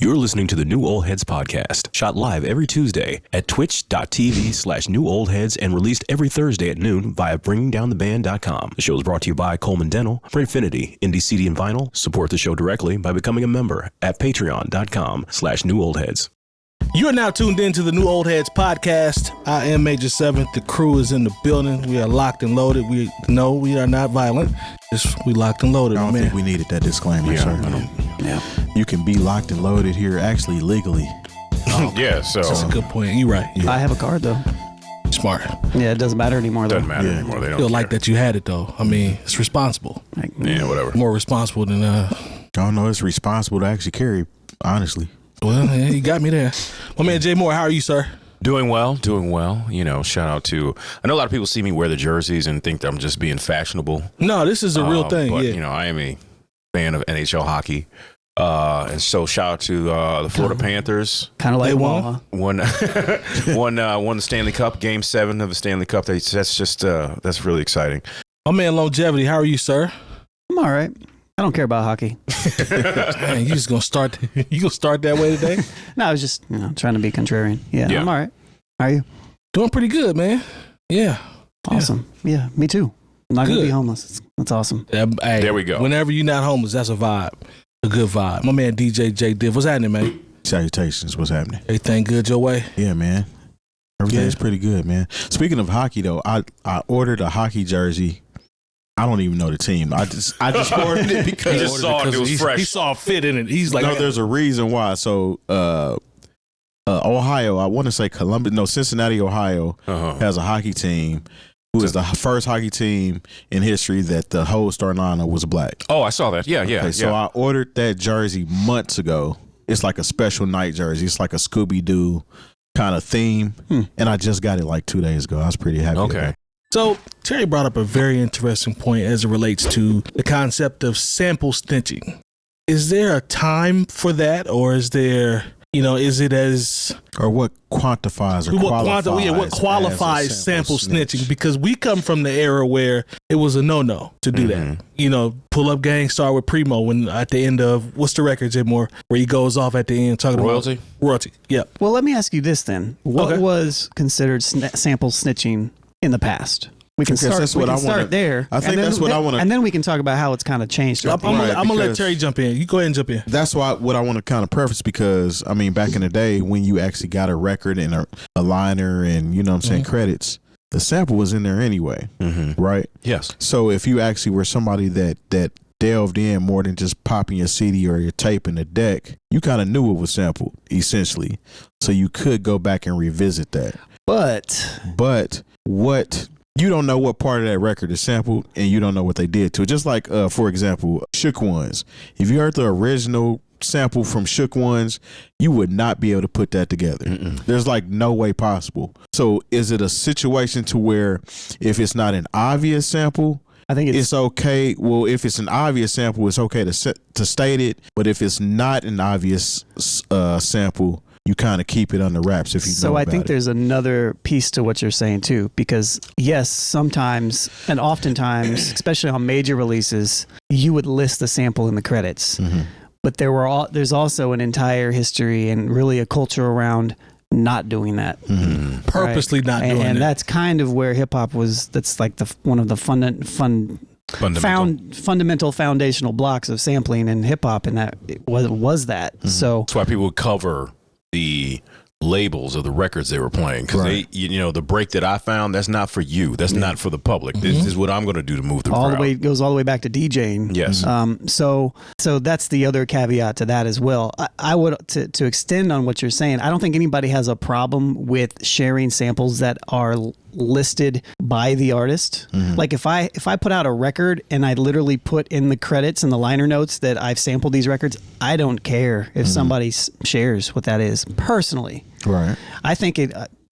You're listening to the New Old Heads podcast, shot live every Tuesday at twitch.tv/newoldheads and released every Thursday at noon via bringingdowntheband.com. The show is brought to you by Coleman Dental, Printfinity, Indie CD and Vinyl. Support the show directly by becoming a member at patreon.com/newoldheads. You are now tuned in to the New Old Heads podcast. I am Major 7th. The crew is in the building. We are locked and loaded. We are not violent. We locked and loaded. I don't think we needed that disclaimer, sir. Yeah. You can be locked and loaded here actually legally. Yeah, so That's a good point. You're right. I have a card though. Smart. Yeah, it doesn't matter anymore though. doesn't matter anymore. They don't Feel care. like that you had it though. I mean, it's responsible. Yeah, whatever. More responsible than I don't know. It's responsible to actually carry, honestly. Well, yeah, you got me there. My man Jay Moore, how are you, sir? Doing well. You know, shout out to. I know a lot of people see me wear the jerseys and think that I'm just being fashionable. No, this is a real thing. But Yeah. you know, I am a fan of NHL hockey. And so shout out to the Florida Panthers. Kind of like They won? Maja. Won the Stanley Cup, Game 7 of the Stanley Cup. That's just that's really exciting. My man Lonegevity, how are you, sir? I'm all right. I don't care about hockey. Man, you just gonna start. You gonna start that way today? No, I was just trying to be contrarian. Yeah, Yeah. I'm all right. How are you? Doing pretty good, man. Yeah. Awesome. Yeah, me too. I'm not going to Good. be homeless. That's awesome. Hey, There we go. Whenever you're not homeless, that's a vibe. A good vibe. My man DJ Jay Diff, what's happening, man? Salutations. What's happening? Everything good your way? Yeah, man. Everything's pretty good, man. Speaking of hockey, though, I ordered a hockey jersey. I don't even know the team. I just ordered it because He just saw it. It was fresh. He saw a fit in it. He's like, no, there's a reason why. So, Ohio, I want to say Cincinnati, Ohio has a hockey team who is the first hockey team in history that the whole starting lineup was black. Oh, I saw that. Yeah. Okay, so I ordered that jersey months ago. It's like a special night jersey. It's like a Scooby-Doo kind of theme. And I just got it like 2 days ago. I was pretty happy. Okay. about it. So Terry brought up a very interesting point as it relates to the concept of sample snitching. Is there a time for that, or is there, is it as Or what quantifies or what qualifies sample snitching? Because we come from the era where it was a no-no to do that. Pull Up Gang started with Primo when at the end of what's the record, Jay Moore, where he goes off at the end talking Royalty? about royalty. Yep. Well, let me ask you this then. What Okay. was considered sample snitching in the past? We can start, that's what I wanna- there. I think that's what I want to. And then we can talk about how it's kind of changed. I'm throughout the years. going to let because- Terry jump in. You go ahead and jump in. That's what I want to kind of preface, because I mean, back in the day when you actually got a record and a liner and credits, the sample was in there anyway, right? Yes. So if you actually were somebody that delved in more than just popping your CD or your tape in the deck, you kind of knew it was sampled essentially, so you could go back and revisit that. But what you don't know what part of that record is sampled, and you don't know what they did to it. Just like, for example, Shook Ones. If you heard the original sample from Shook Ones, you would not be able to put that together. There's like no way possible. So is it a situation to where if it's not an obvious sample, I think it's okay? Well, if it's an obvious sample, it's okay to state it. But if it's not an obvious sample, you kind of keep it under wraps if you know So I about think it. there's another piece to what you're saying too, because yes, sometimes and oftentimes, especially on major releases, you would list the sample in the credits. But there's also an entire history and really a culture around not doing that. Purposely not doing and it. that's kind of where hip hop was. That's like one of the fundamental foundational blocks of sampling in hip hop, and that was that. So That's why people would cover the labels of the records they were playing, because Right. the break that I found, that's not for you. That's not for the public. This is what I'm going to do to move the crowd. it goes all the way back to DJing. Yes. So that's the other caveat to that as well. I would to extend on what you're saying. I don't think anybody has a problem with sharing samples that are listed by the artist. Like if I put out a record and I literally put in the credits and the liner notes that I've sampled these records, I don't care if somebody shares what that is personally. Right. I think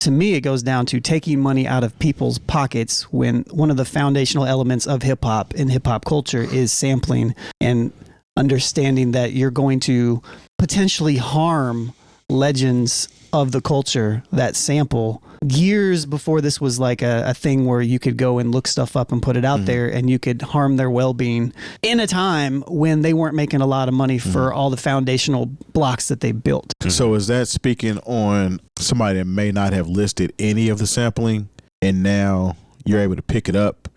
to me, it goes down to taking money out of people's pockets when one of the foundational elements of hip hop and hip hop culture is sampling and understanding that you're going to potentially harm legends of the culture that sample years before this was like a thing where you could go and look stuff up and put it out there and you could harm their well-being in a time when they weren't making a lot of money for all the foundational blocks that they built. So is that speaking on somebody that may not have listed any of the sampling and now you're able to pick it up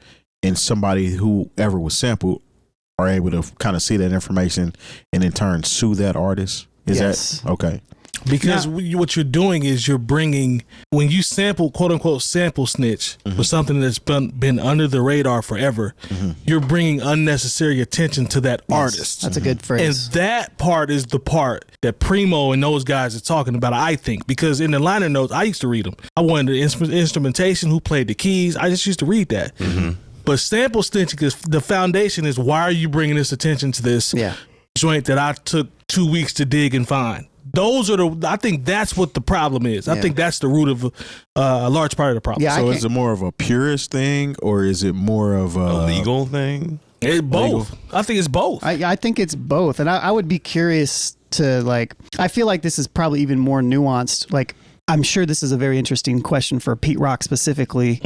and somebody whoever was sampled are able to kind of see that information and in turn sue that artist? Is that okay? Because what you're doing is you're bringing, when you sample, quote unquote, sample snitch for something that's been under the radar forever, you're bringing unnecessary attention to that artist. That's a good phrase. And that part is the part that Primo and those guys are talking about, I think, because in the liner notes, I used to read them. I wanted the instrumentation, who played the keys. I just used to read that. But sample snitching, is the foundation is, why are you bringing this attention to this joint that I took 2 weeks to dig and find? Those are I think that's what the problem is. I think that's the root of a large part of the problem. Yeah, so is it more of a purist thing or is it more of a legal thing? It's both. I think it's both. I think it's both. And I would be curious to I feel like this is probably even more nuanced. Like, I'm sure this is a very interesting question for Pete Rock specifically.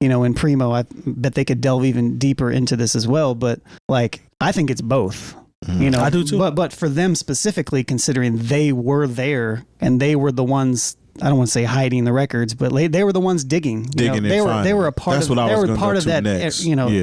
You know, and Primo, I bet they could delve even deeper into this as well. But I think it's both. You know, I do too. But for them specifically, considering they were there and they were the ones, I don't want to say hiding the records, but they were the ones digging. They were a part of that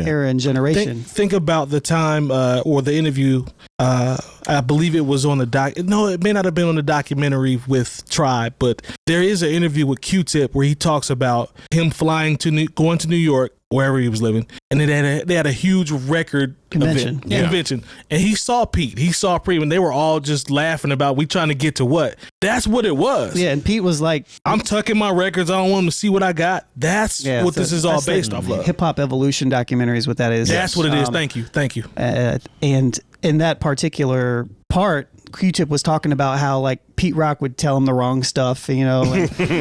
era and generation. Think about the time or the interview. I believe it was on the doc. No, it may not have been on the documentary with Tribe, but there is an interview with Q-Tip where he talks about him going to New York, wherever he was living, and then they had a huge record convention, and he saw Pete, he saw Primo, and they were all just laughing about, we trying to get to what? That's what it was. Yeah, and Pete was like, I'm tucking my records, I don't want them to see what I got. That's what this is all based off of. Hip Hop Evolution documentary is what that is. That's what it is. Thank you. And in that particular part, Q-Tip was talking about how Pete Rock would tell him the wrong stuff, you know,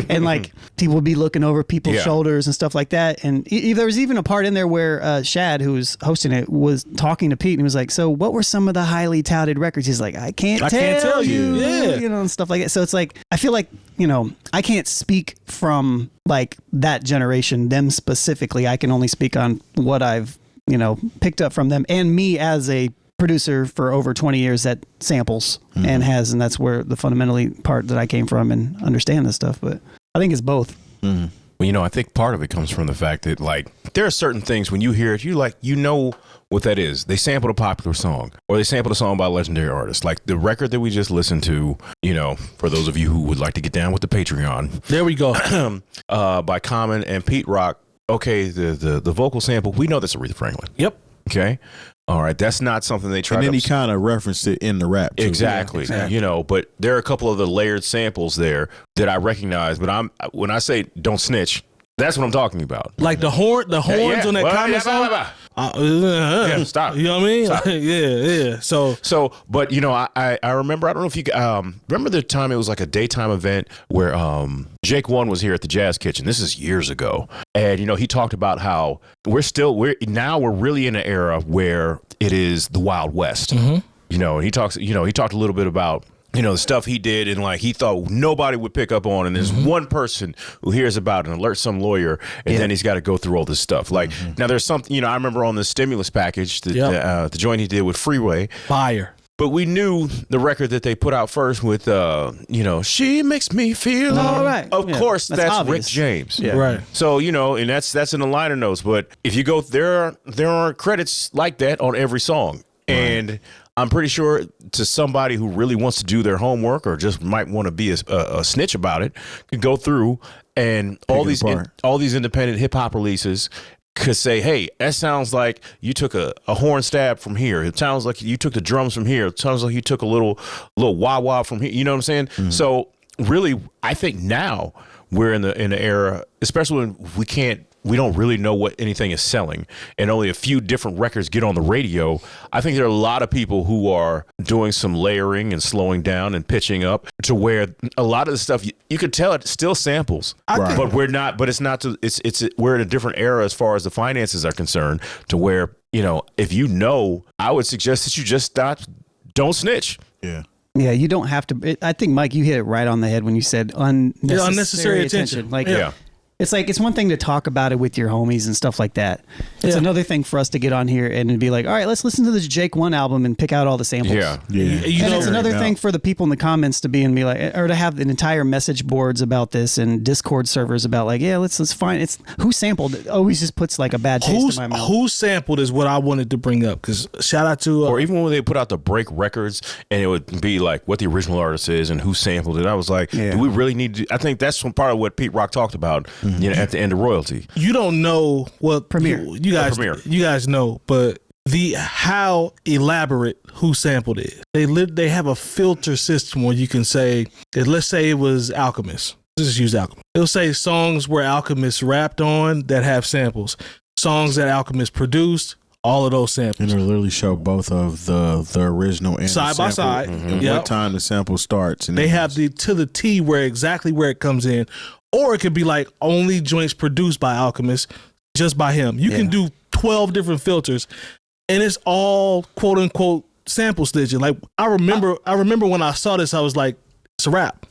and people would be looking over people's shoulders and stuff like that. And there was even a part in there where Shad, who was hosting it, was talking to Pete and he was like, so what were some of the highly touted records? He's like, I can't tell you, you know, and stuff like that. So it's I feel like, you know, I can't speak from that generation, them specifically. I can only speak on what I've, you know, picked up from them and me as a producer for over 20 years that samples and that's where the fundamentally part that I came from and understand this stuff. But I think it's both. Well, you know, I think part of it comes from the fact that there are certain things when you hear it, you know what that is. They sampled a popular song or they sampled a song by a legendary artist. Like the record that we just listened to, you know, for those of you who would like to get down with the Patreon. There we go. By Common and Pete Rock. Okay, the vocal sample, we know that's Aretha Franklin. Yep. Okay. All right, that's not something they tried. And then he kind of referenced it in the rap too. Exactly. You know, but there are a couple of the layered samples there that I recognize. But when I say don't snitch, that's what I'm talking about. Like the horns on that Common song. Stop. You know what I mean? Stop. Yeah. So, but you know, I remember. I don't know if you remember the time it was like a daytime event where Jake One was here at the Jazz Kitchen. This is years ago, and you know, he talked about how we're really in an era where it is the Wild West. You know, and he talked a little bit about, you know, the stuff he did and he thought nobody would pick up on. And there's one person who hears about it and alerts some lawyer. And then he's got to go through all this stuff. Now there's something, you know, I remember on the stimulus package, the joint he did with Freeway. Fire. But we knew the record that they put out first with, you know, She Makes Me Feel All Right. Of course, that's Rick James. Yeah. Right. So, you know, and that's in the liner notes. But if you go, there are credits like that on every song. And I'm pretty sure to somebody who really wants to do their homework or just might want to be a snitch about it, could go through and all these independent hip hop releases could say, hey, that sounds like you took a horn stab from here. It sounds like you took the drums from here. It sounds like you took a little wah-wah from here. You know what I'm saying? So really, I think now we're in the era, especially when we don't really know what anything is selling and only a few different records get on the radio. I think there are a lot of people who are doing some layering and slowing down and pitching up to where a lot of the stuff you could tell it still samples, but we're in a different era as far as the finances are concerned, to where, you know, if you know, I would suggest that you just don't snitch. Yeah. Yeah, you don't have to. I think, Mike, you hit it right on the head when you said unnecessary attention. Like, it's like, it's one thing to talk about it with your homies and stuff like that. It's another thing for us to get on here and be like, all right, let's listen to this Jake One album and pick out all the samples. Yeah. And it's another thing for the people in the comments to be and be like, or to have an entire message boards about this and Discord servers about like, yeah, let's find it's who sampled. It always just puts like a bad taste in my mouth. Who sampled is what I wanted to bring up, because shout out to or even when they put out the break records and it would be like what the original artist is and who sampled it. I was like, do we really need to? I think that's some part of what Pete Rock talked about. At the end of royalty. You don't know what Premiere. You guys know, but how elaborate who sampled it. They have a filter system where you can say, let's say it was Alchemist. Let's just use Alchemist. It'll say songs where Alchemist rapped on that have samples. Songs that Alchemist produced, all of those samples. And it'll literally show both of the original and side by side. And what time the sample starts. And they have the to the T where exactly where it comes in. Or it could be like only joints produced by Alchemist, just by him. You can do 12 different filters, and it's all quote unquote sample snitching. Like I remember when I saw this, I was like, it's a rap.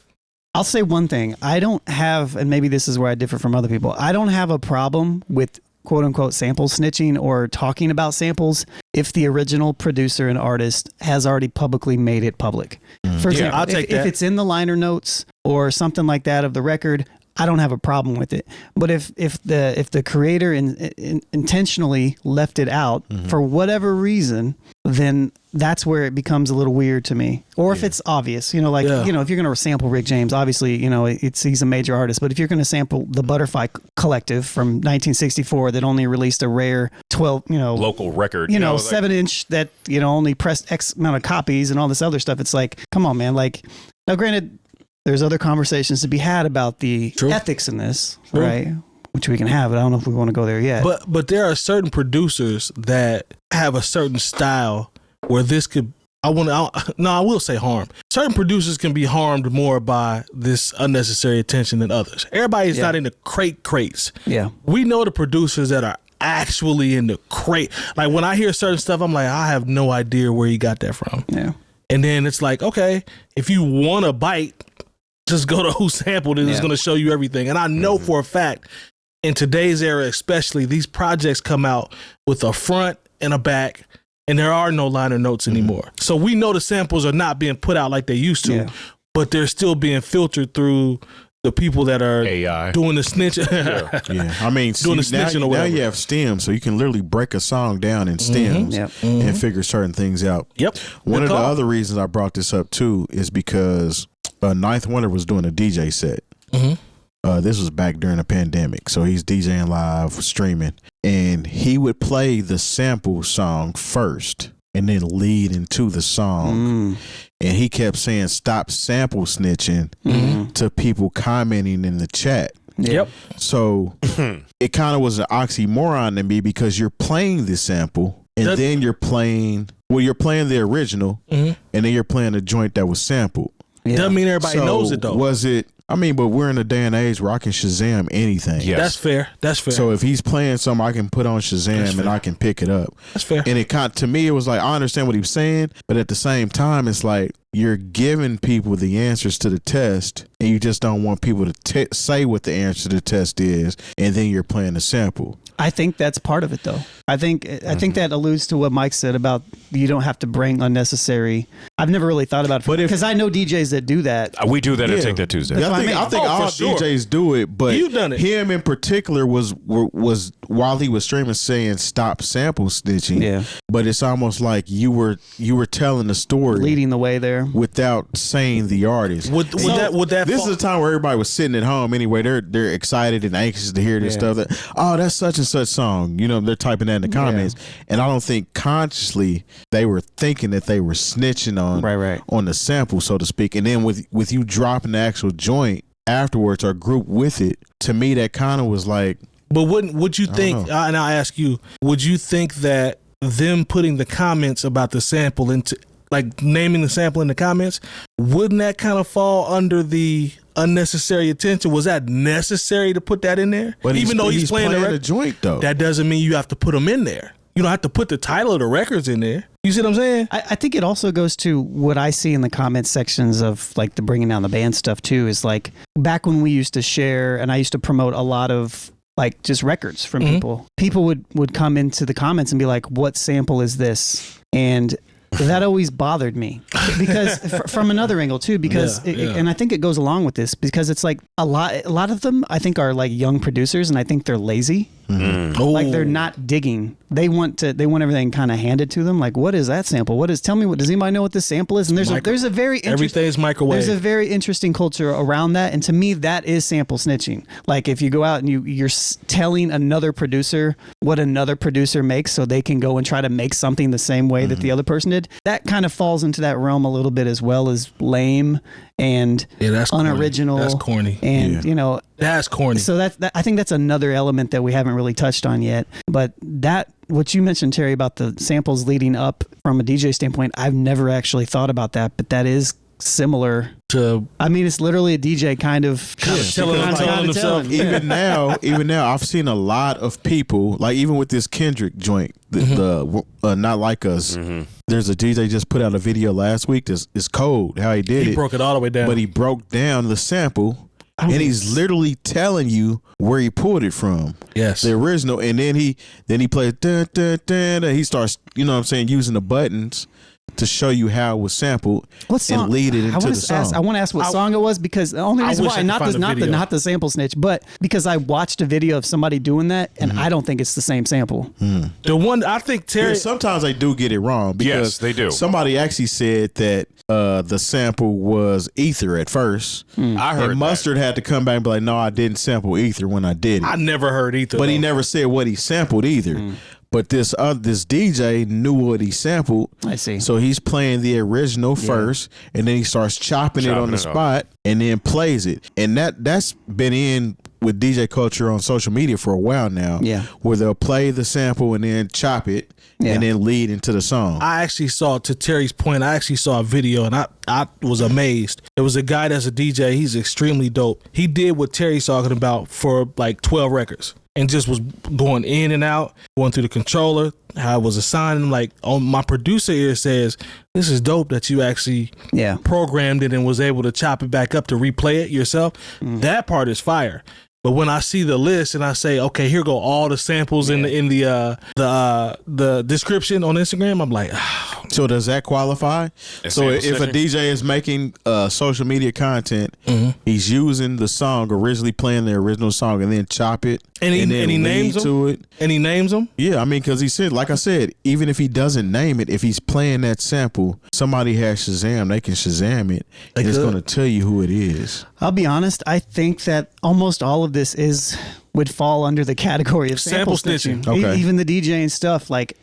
I'll say one thing. I don't have, and maybe this is where I differ from other people, I don't have a problem with quote unquote sample snitching or talking about samples if the original producer and artist has already publicly made it public. For example, if it's in the liner notes or something like that of the record, I don't have a problem with it. But if the creator intentionally left it out for whatever reason, then that's where it becomes a little weird to me. Or if it's obvious, if you're going to sample Rick James, obviously, he's a major artist. But if you're going to sample the Butterfly Collective from 1964 that only released a rare 12, local record, 7-inch that only pressed X amount of copies and all this other stuff, it's like, come on, man. Like, now, granted, there's other conversations to be had about the ethics in this, right? Which we can have, but I don't know if we want to go there yet. But there are certain producers that have a certain style where this could, I will say harm. Certain producers can be harmed more by this unnecessary attention than others. Everybody's not into crates. Yeah. We know the producers that are actually in the crate. Like when I hear certain stuff, I'm like, I have no idea where you got that from. Yeah. And then it's like, okay, if you want a bite, just go to who sampled it. It's going to show you everything. And I know for a fact, in today's era especially, these projects come out with a front and a back, and there are no liner notes anymore. So we know the samples are not being put out like they used to, but they're still being filtered through the people that are AI doing the snitching. I mean, doing the snitching or whatever. Now you have stems, so you can literally break a song down in stems and figure certain things out. One of the other reasons I brought this up too is because Ninth Wonder was doing a DJ set. This was back during the pandemic, so he's DJing live, streaming, and he would play the sample song first and then lead into the song. And he kept saying, stop sample snitching to people commenting in the chat. So it kind of was an oxymoron to me, because you're playing the sample and then you're playing the original and then you're playing a joint that was sampled. Doesn't mean everybody knows it though. Was it? I mean, but we're in a day and age where I can Shazam anything. That's fair. So if he's playing something, I can put on Shazam and I can pick it up. That's fair. And to me, it was like, I understand what he was saying, but at the same time, it's like you're giving people the answers to the test, and you just don't want people to say what the answer to the test is, and then you're playing the sample. I think that's part of it, though. I think that alludes to what Mike said about you don't have to bring unnecessary. I've never really thought about it, because I know DJs that do that. We do that at Take That Tuesday. I think all DJs do it, but you've done it. Him in particular was while he was streaming saying stop sample snitching. Yeah, but it's almost like you were telling the story, leading the way there without saying the artist. Would that this is a time where everybody was sitting at home anyway. They're excited and anxious to hear this stuff. That's such and such song. They're typing that in the comments, and I don't think consciously they were thinking that they were snitching on the sample, so to speak. And then with you dropping the actual joint afterwards or group with it, to me that kind of was like. But would you think? And I ask you, would you think that them putting the comments about the sample into, like naming the sample in the comments, wouldn't that kind of fall under the unnecessary attention? Was that necessary to put that in there? But even though he's playing the joint, though, that doesn't mean you have to put them in there. You don't have to put the title of the records in there. You see what I'm saying? I think it also goes to what I see in the comment sections of like the bringing down the band stuff too, is like back when we used to share and I used to promote a lot of like just records from people would come into the comments and be like, what sample is this? And that always bothered me because from another angle too, because and I think it goes along with this because it's like a lot of them I think are like young producers and I think they're lazy. Like they're not digging. They want everything kind of handed to them. Like, what is that sample? Tell me, does anybody know what this sample is? And there's a very everything's microwave. There's a very interesting culture around that, and to me, that is sample snitching. Like if you go out and you're telling another producer what another producer makes, so they can go and try to make something the same way that the other person did. That kind of falls into that realm a little bit as well as lame and that's unoriginal. Corny. That's corny. And you know. That's corny. So that I think that's another element that we haven't really touched on yet. But what you mentioned, Terry, about the samples leading up from a DJ standpoint, I've never actually thought about that, but that is similar to. I mean, it's literally a DJ kind of telling himself. Even now, I've seen a lot of people, like even with this Kendrick joint, the Not Like Us. There's a DJ just put out a video last week. It's cold how he did it. He broke it all the way down. But he broke down the sample. And he's literally telling you where he pulled it from. Yes. The original. And then he plays dun, dun, dun, and he starts, you know what I'm saying, using the buttons to show you how it was sampled and lead it into the song. I want to ask what song it was because the only reason why not the sample snitch, but because I watched a video of somebody doing that and I don't think it's the same sample. The one I think Terry sometimes they do get it wrong because yes, they do. Somebody actually said that the sample was Ether at first. I heard and Mustard had to come back and be like, no, I didn't sample Ether when I did it. I never heard Ether. But he never said what he sampled either. But this DJ knew what he sampled. I see. So he's playing the original first, and then he starts chopping it on the spot, and then plays it. And that's been in with DJ culture on social media for a while now. Yeah. Where they'll play the sample and then chop it, and then lead into the song. I actually saw, to Terry's point, I actually saw a video, and I was amazed. It was a guy that's a DJ. He's extremely dope. He did what Terry's talking about for like 12 records. And just was going in and out, going through the controller, how it was assigned. Like, on my producer ear says, this is dope that you actually programmed it and was able to chop it back up to replay it yourself. That part is fire. But when I see the list and I say, okay, here go all the samples in the description on Instagram, I'm like, so does that qualify? So if a DJ is making social media content, he's using the song, originally playing the original song, and then chop it, and he names them to it, and he names them. Yeah, I mean, because he said, like I said, even if he doesn't name it, if he's playing that sample, somebody has Shazam, they can Shazam it, and it's going to tell you who it is. I'll be honest, I think that almost all of this would fall under the category of sample snitching. Okay. Even the DJing stuff, like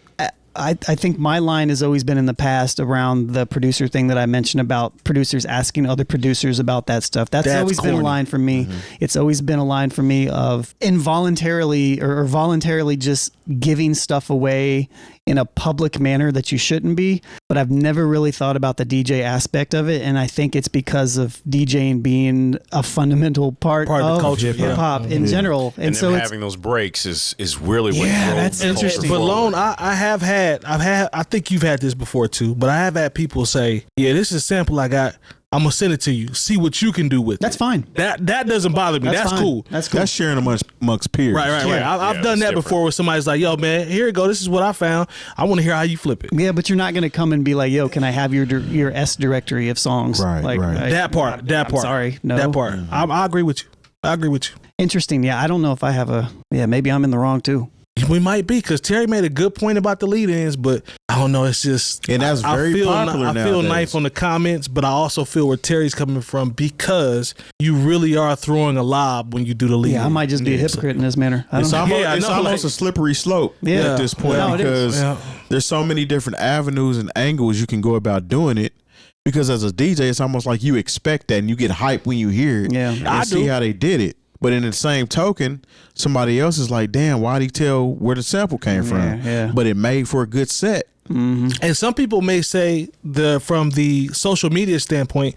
I think my line has always been in the past around the producer thing that I mentioned about producers asking other producers about that stuff. That's always been a line for me. It's always been a line for me of involuntarily or voluntarily just giving stuff away in a public manner that you shouldn't be. But I've never really thought about the DJ aspect of it. And I think it's because of DJing being a fundamental part of the culture, hip hop in general. And so having those breaks is really what that's interesting. But Lone, I think you've had this before too, but I have had people say, yeah, this is a sample I got. I'm gonna send it to you. See what you can do with it. That's fine. That doesn't bother me. That's cool. That's cool. That's sharing amongst peers. Right. I've done that before where somebody's like, yo, man, here you go. This is what I found. I want to hear how you flip it. Yeah, but you're not gonna come and be like, yo, can I have your S directory of songs? Right. That part. Sorry, no. That part. I agree with you. Interesting. Yeah, I don't know if I have maybe I'm in the wrong too. We might be, because Terry made a good point about the lead-ins, but I don't know. It's just, and that's very popular nowadays. I feel knife on the comments, but I also feel where Terry's coming from, because you really are throwing a lob when you do the lead. Yeah, I might just be a hypocrite in this manner. It's almost a slippery slope at this point, because there's so many different avenues and angles you can go about doing it. Because as a DJ, it's almost like you expect that and you get hyped when you hear it and see how they did it. But in the same token, somebody else is like, damn, why'd he tell where the sample came from? Yeah. But it made for a good set. And some people may say, from the social media standpoint,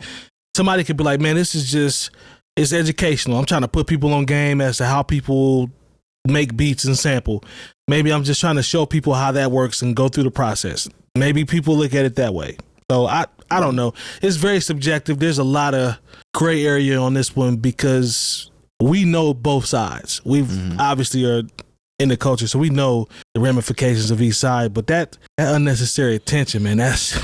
somebody could be like, man, this is just, it's educational. I'm trying to put people on game as to how people make beats and sample. maybe I'm just trying to show people how that works and go through the process. Maybe people look at it that way. So I don't know. It's very subjective. There's a lot of gray area on this one because we know both sides. We've obviously are in the culture, so we know the ramifications of each side. But that unnecessary attention, man, that's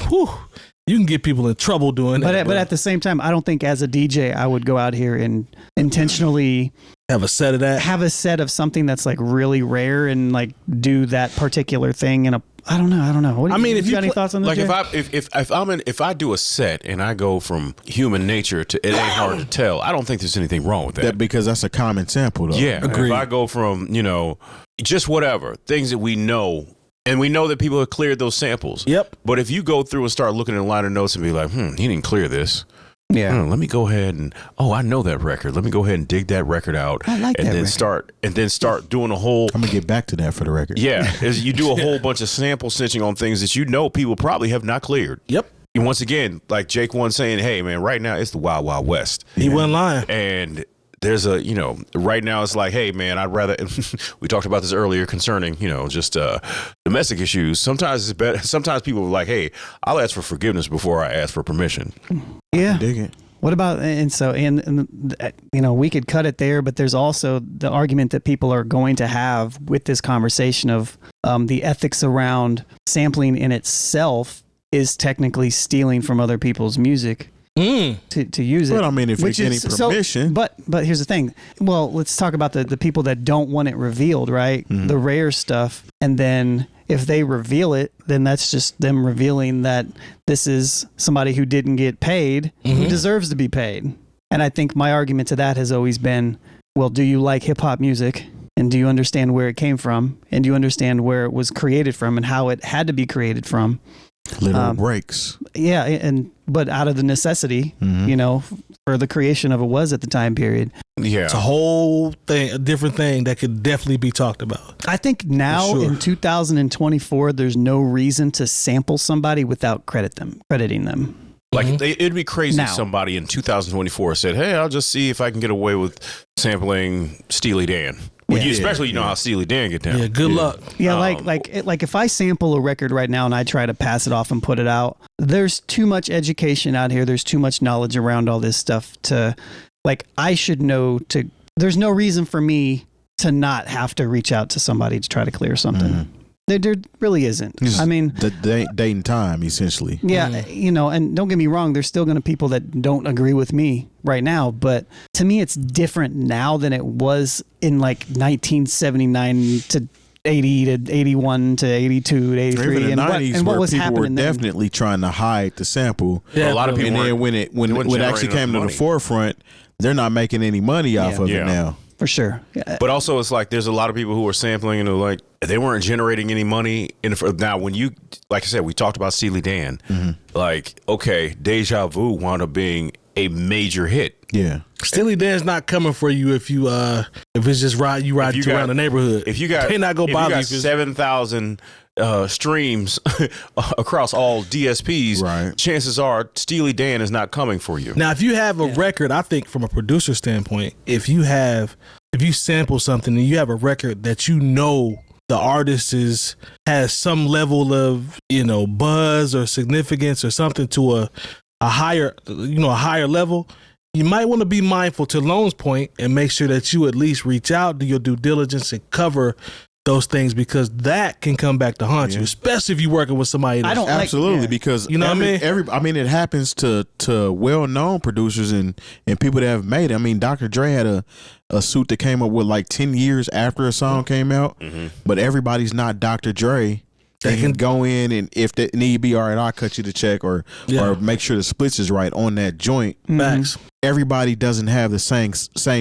you can get people in trouble doing that. But at the same time, I don't think as a DJ I would go out here and intentionally have a set of that. Have a set of something that's like really rare and like do that particular thing in a. I don't know. What do you, if you got any thoughts on this? Like if I do a set and I go from human nature to it ain't hard to tell, I don't think there's anything wrong with that. Because that's a common sample, though. Yeah, agreed. If I go from just whatever things that we know. And we know that people have cleared those samples. Yep. But if you go through and start looking in liner notes and be like, he didn't clear this. Yeah. Let me go ahead and I know that record. Let me go ahead and dig that record out. I like and that then record. start doing a whole. I'm gonna get back to that for the record. Yeah, you do a whole bunch of sample snitching on things that people probably have not cleared. Yep. And once again, like Jake one saying, "Hey man, right now it's the Wild Wild West." He wasn't lying. And there's right now it's like, hey man, I'd rather, we talked about this earlier concerning, just domestic issues. Sometimes it's better. Sometimes people are like, hey, I'll ask for forgiveness before I ask for permission. Yeah. Dig it. What about, we could cut it there, but there's also the argument that people are going to have with this conversation of the ethics around sampling in itself is technically stealing from other people's music. To use it. But I mean, if you're getting permission. But here's the thing. Well, let's talk about the people that don't want it revealed, right? Mm-hmm. The rare stuff. And then if they reveal it, then that's just them revealing that this is somebody who didn't get paid, who deserves to be paid. And I think my argument to that has always been, well, do you like hip hop music? And do you understand where it came from? And do you understand where it was created from and how it had to be created from? Little breaks. Yeah, but out of the necessity, for the creation of it was at the time period. Yeah. It's a whole thing, a different thing that could definitely be talked about. I think now in 2024, there's no reason to sample somebody without crediting them. Like it'd be crazy if somebody in 2024 said, hey, I'll just see if I can get away with sampling Steely Dan. Well, especially how Steely Dan get down. Yeah, good luck. Yeah, like if I sample a record right now and I try to pass it off and put it out, there's too much education out here. There's too much knowledge around all this stuff I should know there's no reason for me to not have to reach out to somebody to try to clear something. Mm-hmm. There really isn't. I mean, the date and time, essentially. Yeah, and don't get me wrong, there's still going to be people that don't agree with me right now, but to me it's different now than it was in 1979 to 80 to 81 to 82 to 83 in the 90s what was people were happening then. Definitely trying to hide the sample. Yeah, a lot of people. And then when it actually came to the forefront, they're not making any money off of it now. For sure. But also it's like there's a lot of people who are sampling and like they weren't generating any money. Now when you, like I said, we talked about Steely Dan. Like, okay, Deja Vu wound up being a major hit. Yeah. Steely Dan's not coming for you if it's just around the neighborhood. If you got, they not go bother you. 7,000 streams across all DSPs, right, chances are Steely Dan is not coming for you. Now, if you have a record, I think from a producer standpoint, if you sample something and you have a record that the artist has some level of buzz or significance or something to a higher level, you might want to be mindful, to Lone's point, and make sure that you at least reach out, do your due diligence, and cover those things, because that can come back to haunt you, especially if you're working with somebody. Because it happens to well-known producers and people that have made it. I mean, Dr. Dre had a suit that came up with 10 years after a song came out, but everybody's not Dr. Dre. They can go in, and if that need be, all right, I'll cut you the check or make sure the splits is right on that joint. Max. Everybody doesn't have the same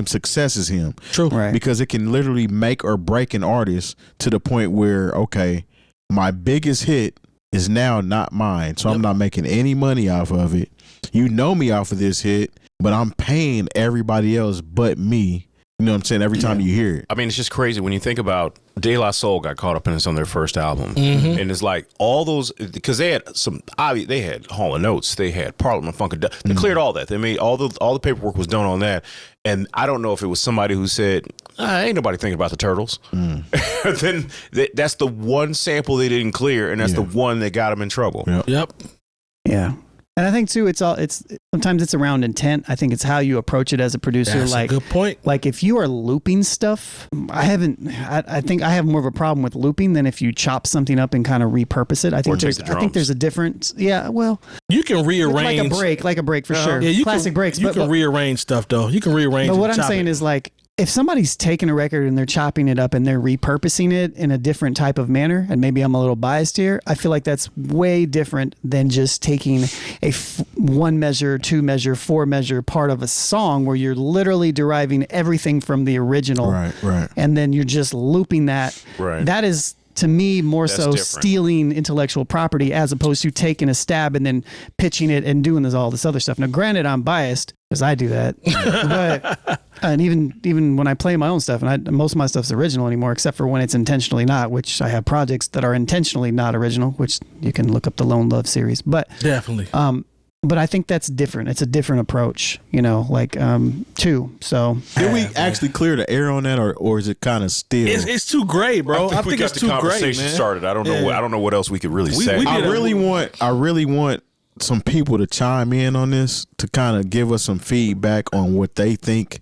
success as him. True. Right. Because it can literally make or break an artist to the point where, okay, my biggest hit is now not mine, so I'm not making any money off of it. You know me off of this hit, but I'm paying everybody else but me. You know what I'm saying? Every time you hear it. I mean, it's just crazy when you think about De La Soul got caught up in this on their first album, and it's like all those because they had they had Hall and Oates, they had Parliament Funk, they cleared all that. They made all the paperwork was done on that, and I don't know if it was somebody who said, "Ain't nobody thinking about the Turtles." Then that's the one sample they didn't clear, and that's the one that got them in trouble. Yep. Yeah. And I think too, it's sometimes it's around intent. I think it's how you approach it as a producer. That's a good point. Like if you are looping stuff, I think I have more of a problem with looping than if you chop something up and kind of repurpose it. I think there's a difference. Yeah, well, you can rearrange like a break for sure. Yeah, classic breaks. You can rearrange stuff though. You can rearrange. But what I'm saying is like, if somebody's taking a record and they're chopping it up and they're repurposing it in a different type of manner, and maybe I'm a little biased here, I feel like that's way different than just taking a 1 measure, 2 measure, 4 measure part of a song where you're literally deriving everything from the original. Right. And then you're just looping that. Right. That is, to me, more so different. stealing intellectual property as opposed to taking a stab and then pitching it and doing all this other stuff. Now, granted, I'm biased because I do that, but and even when I play my own stuff, and most of my stuff's original anymore, except for when it's intentionally not, which I have projects that are intentionally not original, which you can look up the Lone Love series. But definitely. But I think that's different. It's a different approach, too. So did we actually clear the air on that, or is it kind of still? It's too gray, bro. I think we it's got too the gray, conversation man. started. I don't know. I don't know what else we could really say. I really want some people to chime in on this to kind of give us some feedback on what they think,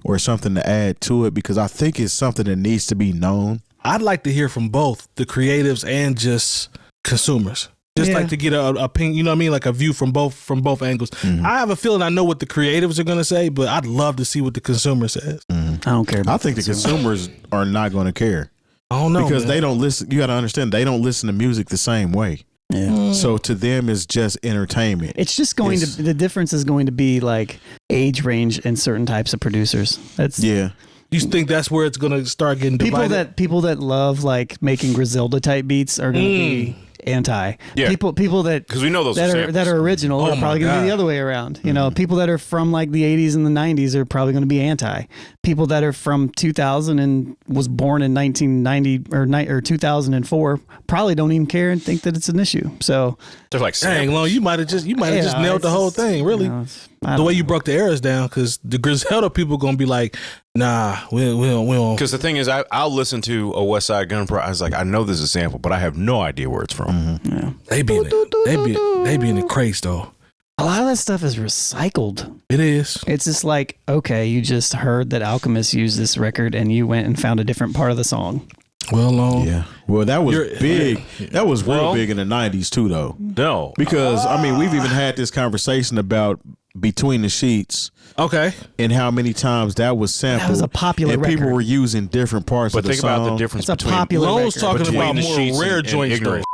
or something to add to it, because I think it's something that needs to be known. I'd like to hear from both the creatives and just consumers. Just like to get a opinion, you know what I mean, like a view from both angles. Mm-hmm. I have a feeling I know what the creatives are going to say, but I'd love to see what the consumer says. Mm-hmm. I don't care. I think the consumers are not going to care. I don't know, because man. they don't listen. You got to understand, they don't listen to music the same way. Yeah. So to them, it's just entertainment. It's just the difference is going to be like age range in certain types of producers. You think that's where it's going to start getting divided? People that love like making Griselda type beats are going to be anti. Yeah. People that, because we know those that are original are probably going to be the other way around. You know, people that are from like the 80s and the 90s are probably going to be anti. People that are from 2000 and was born in 1990 or 2004 probably don't even care and think that it's an issue. So they're like, dang, Lon, you might have just nailed the whole thing, really. The way you broke the eras down, because the Griselda people going to be like, nah, we don't. Because the thing is, I'll listen to a West Side Gun Project. I was like, I know this is a sample, but I have no idea where it's from. Mm-hmm. yeah. They be in the craze though. A lot of that stuff is recycled. It is. It's just like, okay, you just heard that Alchemist used this record and you went and found a different part of the song. Well, yeah. Well, that was big. That was real big in the 90s too, though. No. Because, I mean, we've even had this conversation about Between the Sheets. Okay. And how many times that was sampled. That was a popular and record. people were using different parts of the song. But think about the difference it's between... a popular Lon's record. talking about the more sheets rare and joints, ignorant.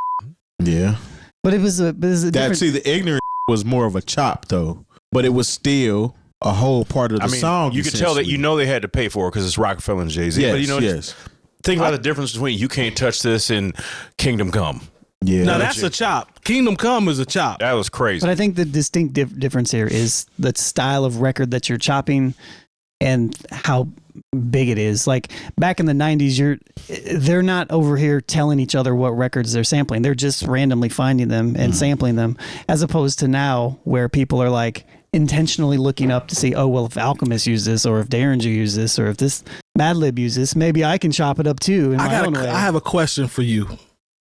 Yeah. But it was a different... See, the ignorant was more of a chop, though. But it was still a whole part of the song. You could tell that they had to pay for it because it's Rockefeller and Jay-Z. Yes, but yes. Think about the difference between You Can't Touch This and Kingdom Come. Yeah. Now that's a chop. Kingdom Come is a chop. That was crazy. But I think the distinct difference here is the style of record that you're chopping and how big it is. Like back in the 90s, they're not over here telling each other what records they're sampling. They're just randomly finding them and sampling them, as opposed to now where people are like intentionally looking up to see, oh, well, if Alchemist used this, or if Derringer used this, or if this Madlib used this, maybe I can chop it up too in my own way. I have a question for you.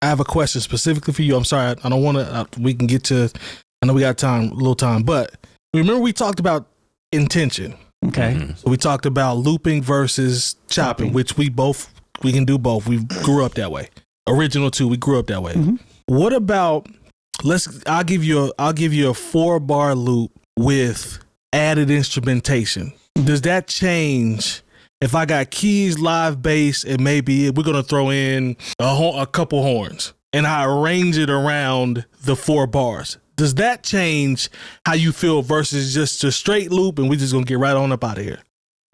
I have a question specifically for you. I'm sorry, I don't want to. We can get to. I know we got a little time, but remember we talked about intention. Okay. So we talked about looping versus chopping, which we can do both. We grew up that way. Original too. We grew up that way. Mm-hmm. What about? I'll give you a 4-bar loop with added instrumentation. Does that change? If I got keys, live bass, and maybe we're going to throw in a couple horns and I arrange it around the 4 bars, does that change how you feel versus just a straight loop and we're just going to get right on up out of here?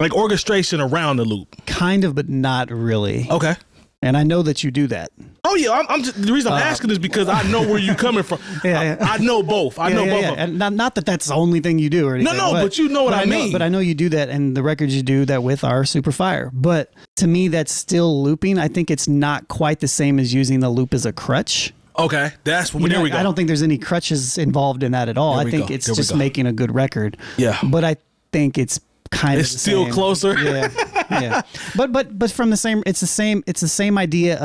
Like orchestration around the loop. Kind of, but not really. Okay. And I know that you do that. Oh yeah, I'm just, the reason I'm asking is because I know where you're coming from. I know both. I know both. And not that that's the only thing you do or anything. No, but you know what I mean. But I know you do that, and the records you do that with are super fire. But to me, that's still looping. I think it's not quite the same as using the loop as a crutch. Okay, there we go. I don't think there's any crutches involved in that at all. I think it's just making a good record. Yeah. But I think it's kind of still same. closer. Yeah. But from the same, it's the same idea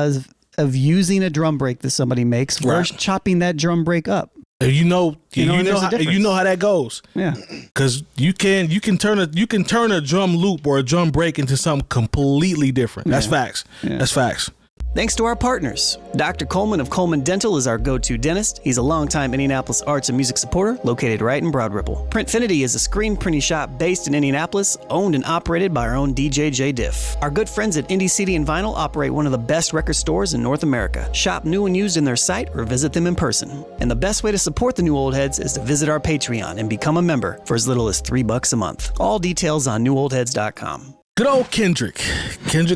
of using a drum break that somebody makes versus chopping that drum break up. You know how that goes. Yeah, because you can turn a drum loop or a drum break into something completely different. That's facts. Yeah. That's facts. Thanks to our partners. Dr. Coleman of Coleman Dental is our go-to dentist. He's a longtime Indianapolis arts and music supporter located right in Broad Ripple. Printfinity is a screen printing shop based in Indianapolis, owned and operated by our own DJ Jay Diff. Our good friends at Indie CD and Vinyl operate one of the best record stores in North America. Shop new and used in their site or visit them in person. And the best way to support the New Old Heads is to visit our Patreon and become a member for as little as $3 a month. All details on newoldheads.com. Good old Kendrick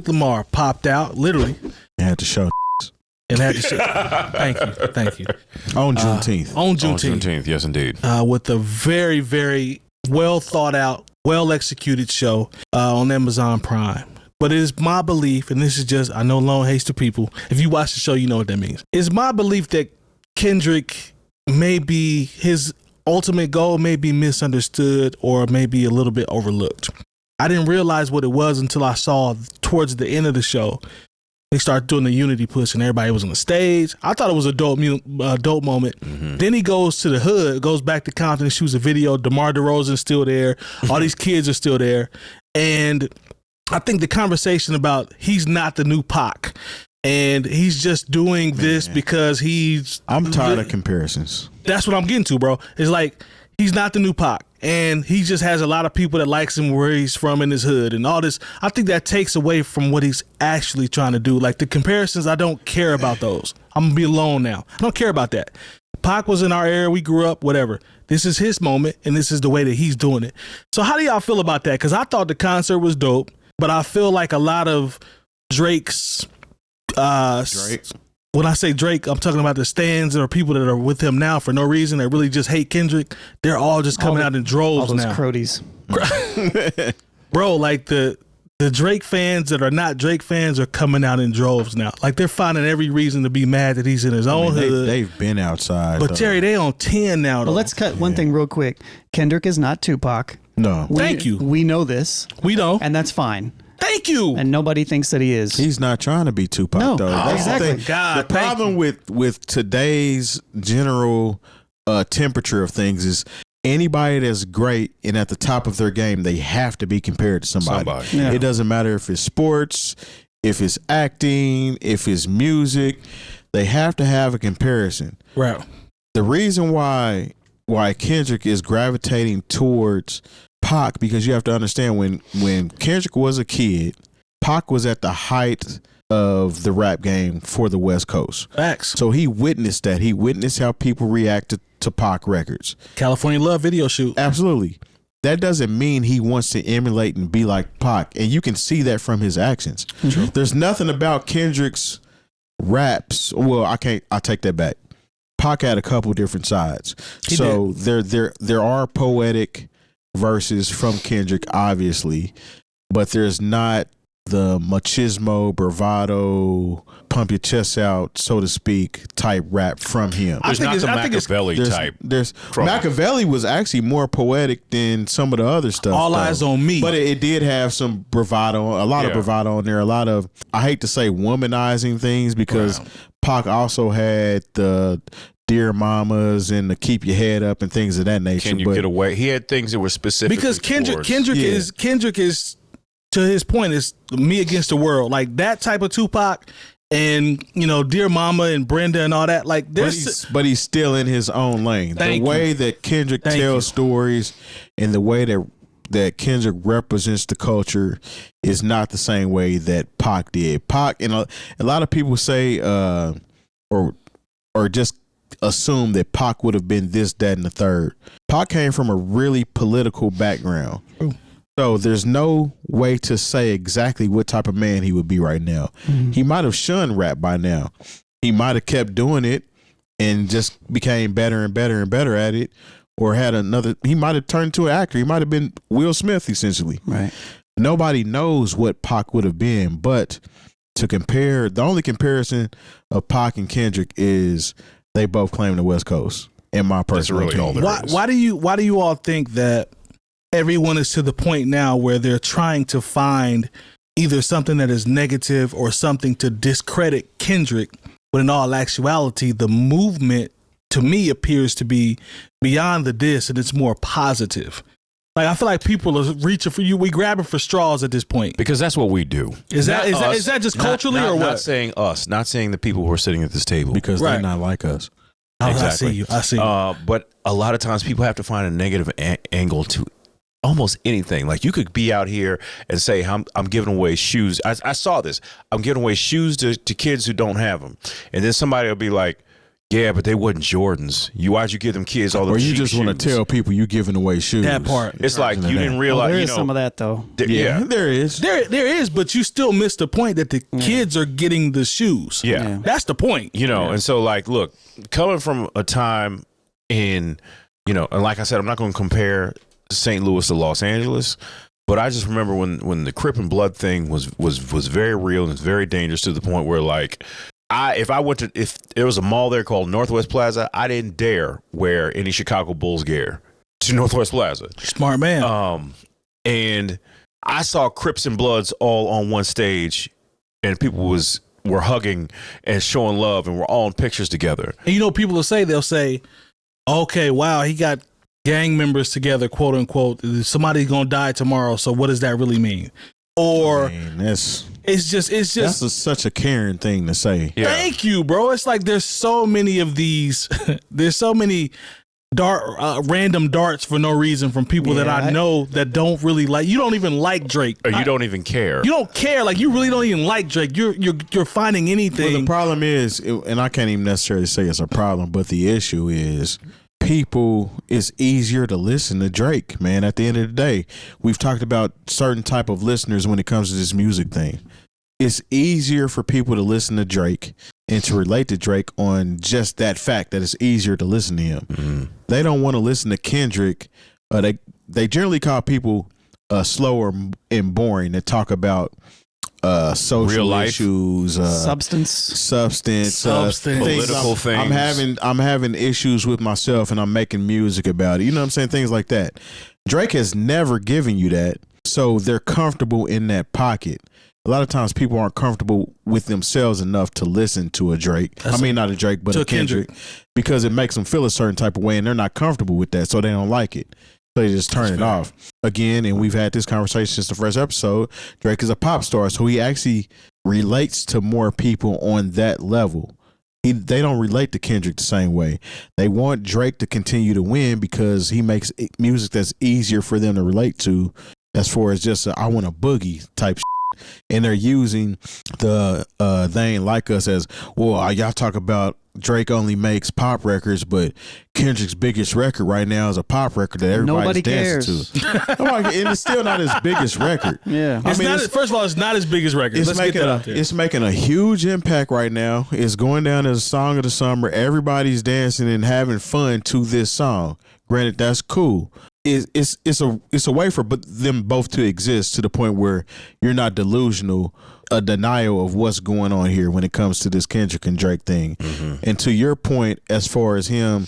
Lamar popped out, literally. You had to show. And had to say, thank you. On Juneteenth. On Juneteenth, yes, indeed. With a very, very well thought out, well executed show on Amazon Prime. But it is my belief, and this is just, I know Lone hates the people. If you watch the show, you know what that means. It's my belief that Kendrick maybe his ultimate goal may be misunderstood or maybe a little bit overlooked. I didn't realize what it was until I saw towards the end of the show. They started doing the unity push and everybody was on the stage. I thought it was a dope moment. Mm-hmm. Then he goes to the hood, goes back to Compton and shoots a video. DeMar DeRozan's still there. All these kids are still there. And I think the conversation about he's not the new Pac and he's just doing this because I'm tired of comparisons. That's what I'm getting to, bro. It's like he's not the new Pac. And he just has a lot of people that likes him where he's from in his hood and all this. I think that takes away from what he's actually trying to do. Like the comparisons, I don't care about those. I'm going to be alone now. I don't care about that. Pac was in our era. We grew up, whatever. This is his moment, and this is the way that he's doing it. So how do y'all feel about that? Because I thought the concert was dope, but I feel like a lot of Drake's... When I say Drake, I'm talking about the stands or people that are with him now for no reason. They really just hate Kendrick. They're all just coming out in droves all those now. Crodies. Bro, like the Drake fans that are not Drake fans are coming out in droves now. Like they're finding every reason to be mad that he's in his own hood. They've been outside. But Terry, they on 10 now. Well, let's cut one thing real quick. Kendrick is not Tupac. No. Thank you. We know this. We know. And that's fine. Thank you. And nobody thinks that he is. He's not trying to be Tupac, though. That's exactly. the thing. God, the problem with today's general temperature of things is anybody that's great and at the top of their game, they have to be compared to somebody. Yeah. It doesn't matter if it's sports, if it's acting, if it's music. They have to have a comparison. Right. The reason why Kendrick is gravitating towards Pac, because you have to understand when Kendrick was a kid, Pac was at the height of the rap game for the West Coast. Facts. So he witnessed that. He witnessed how people reacted to Pac records. California Love video shoot. Absolutely. That doesn't mean he wants to emulate and be like Pac. And you can see that from his actions. True. There's nothing about Kendrick's raps. Well, I take that back. Pac had a couple different sides. So there are poetic verses from Kendrick, obviously, but there's not the machismo, bravado, pump your chest out, so to speak, type rap from him. There's not the Machiavelli type. Machiavelli was actually more poetic than some of the other stuff. All Eyes on Me. But it did have some bravado, a lot of bravado in there, a lot of, I hate to say womanizing things because Pac also had the Dear Mamas and the Keep Your Head Up and things of that nature. Can you get away? He had things that were specific because Kendrick is to his point is me against the world, like that type of Tupac, and Dear Mama and Brenda and all that. Like but he's still in his own lane. The way that Kendrick tells stories and the way that Kendrick represents the culture is not the same way that Pac did. Pac, and a lot of people say or just assume that Pac would have been this, that, and the third. Pac came from a really political background. So there's no way to say exactly what type of man he would be right now. He might have shunned rap by now. He might have kept doing it and just became better and better and better at it, or he might have turned into an actor. He might have been Will Smith, essentially. Right. Nobody knows what Pac would have been, but to compare, the only comparison of Pac and Kendrick is they both claim the West Coast. In my personal opinion. Why do you all think that everyone is to the point now where they're trying to find either something that is negative or something to discredit Kendrick, but in all actuality, the movement to me appears to be beyond the diss and it's more positive. Like, I feel like people are reaching for you. We grabbing for straws at this point. Because that's what we do. Is that just culturally or what? Not saying us, not saying the people who are sitting at this table. Because they're not like us. Exactly. I see you. But a lot of times people have to find a negative angle to almost anything. Like, you could be out here and say, I'm giving away shoes. I saw this. I'm giving away shoes to kids who don't have them. And then somebody will be like, yeah, but they wasn't Jordans. Why'd you give them kids all the cheap shoes? Or you just want to tell people you giving away shoes. That part. It's like you didn't realize. There is some of that, though. There is. There is, but you still missed the point that the kids are getting the shoes. Yeah. That's the point. And so, like, look, coming from a time in, and like I said, I'm not going to compare St. Louis to Los Angeles, but I just remember when the Crip and Blood thing was very real and it's very dangerous to the point where, like, if there was a mall there called Northwest Plaza, I didn't dare wear any Chicago Bulls gear to Northwest Plaza. Smart man. And I saw Crips and Bloods all on one stage, and people were hugging and showing love, and we're all in pictures together. And people they'll say, okay, wow, he got gang members together, quote unquote. Somebody's gonna die tomorrow, so what does that really mean? Or it's just that's such a caring thing to say. Yeah. Thank you, bro. It's like there's so many of these. There's so many random darts for no reason from people that I know that don't really like. You don't even like Drake, or you don't even care. You don't care. Like, you really don't even like Drake. You're finding anything. Well, the problem is, and I can't even necessarily say it's a problem, but the issue is, it's easier to listen to Drake, man. At the end of the day, we've talked about certain type of listeners when it comes to this music thing. It's easier for people to listen to Drake and to relate to Drake on just that fact that it's easier to listen to him. Mm-hmm. They don't want to listen to Kendrick. They generally call people slower and boring that talk about social real life issues, substance, political things. I'm having issues with myself, and I'm making music about it. You know what I'm saying? Things like that. Drake has never given you that, so they're comfortable in that pocket. A lot of times, people aren't comfortable with themselves enough to listen to a Drake. Not a Drake, but a Kendrick, because it makes them feel a certain type of way, and they're not comfortable with that, so they don't like it. So they just turn it off again. And we've had this conversation since the first episode. Drake is a pop star, so he actually relates to more people on that level. They don't relate to Kendrick the same way. They want Drake to continue to win because he makes music that's easier for them to relate to, as far as just I want a boogie type shit. And they're using the They Ain't Like Us as, well, y'all talk about Drake only makes pop records, but Kendrick's biggest record right now is a pop record that everybody's dancing to. And it's still not his biggest record. Yeah. First of all, it's not his biggest record. Let's get that out there. It's making a huge impact right now. It's going down as a song of the summer. Everybody's dancing and having fun to this song. Granted, that's cool. It's a way for them both to exist to the point where you're not delusional, a denial of what's going on here when it comes to this Kendrick and Drake thing. Mm-hmm. And to your point, as far as him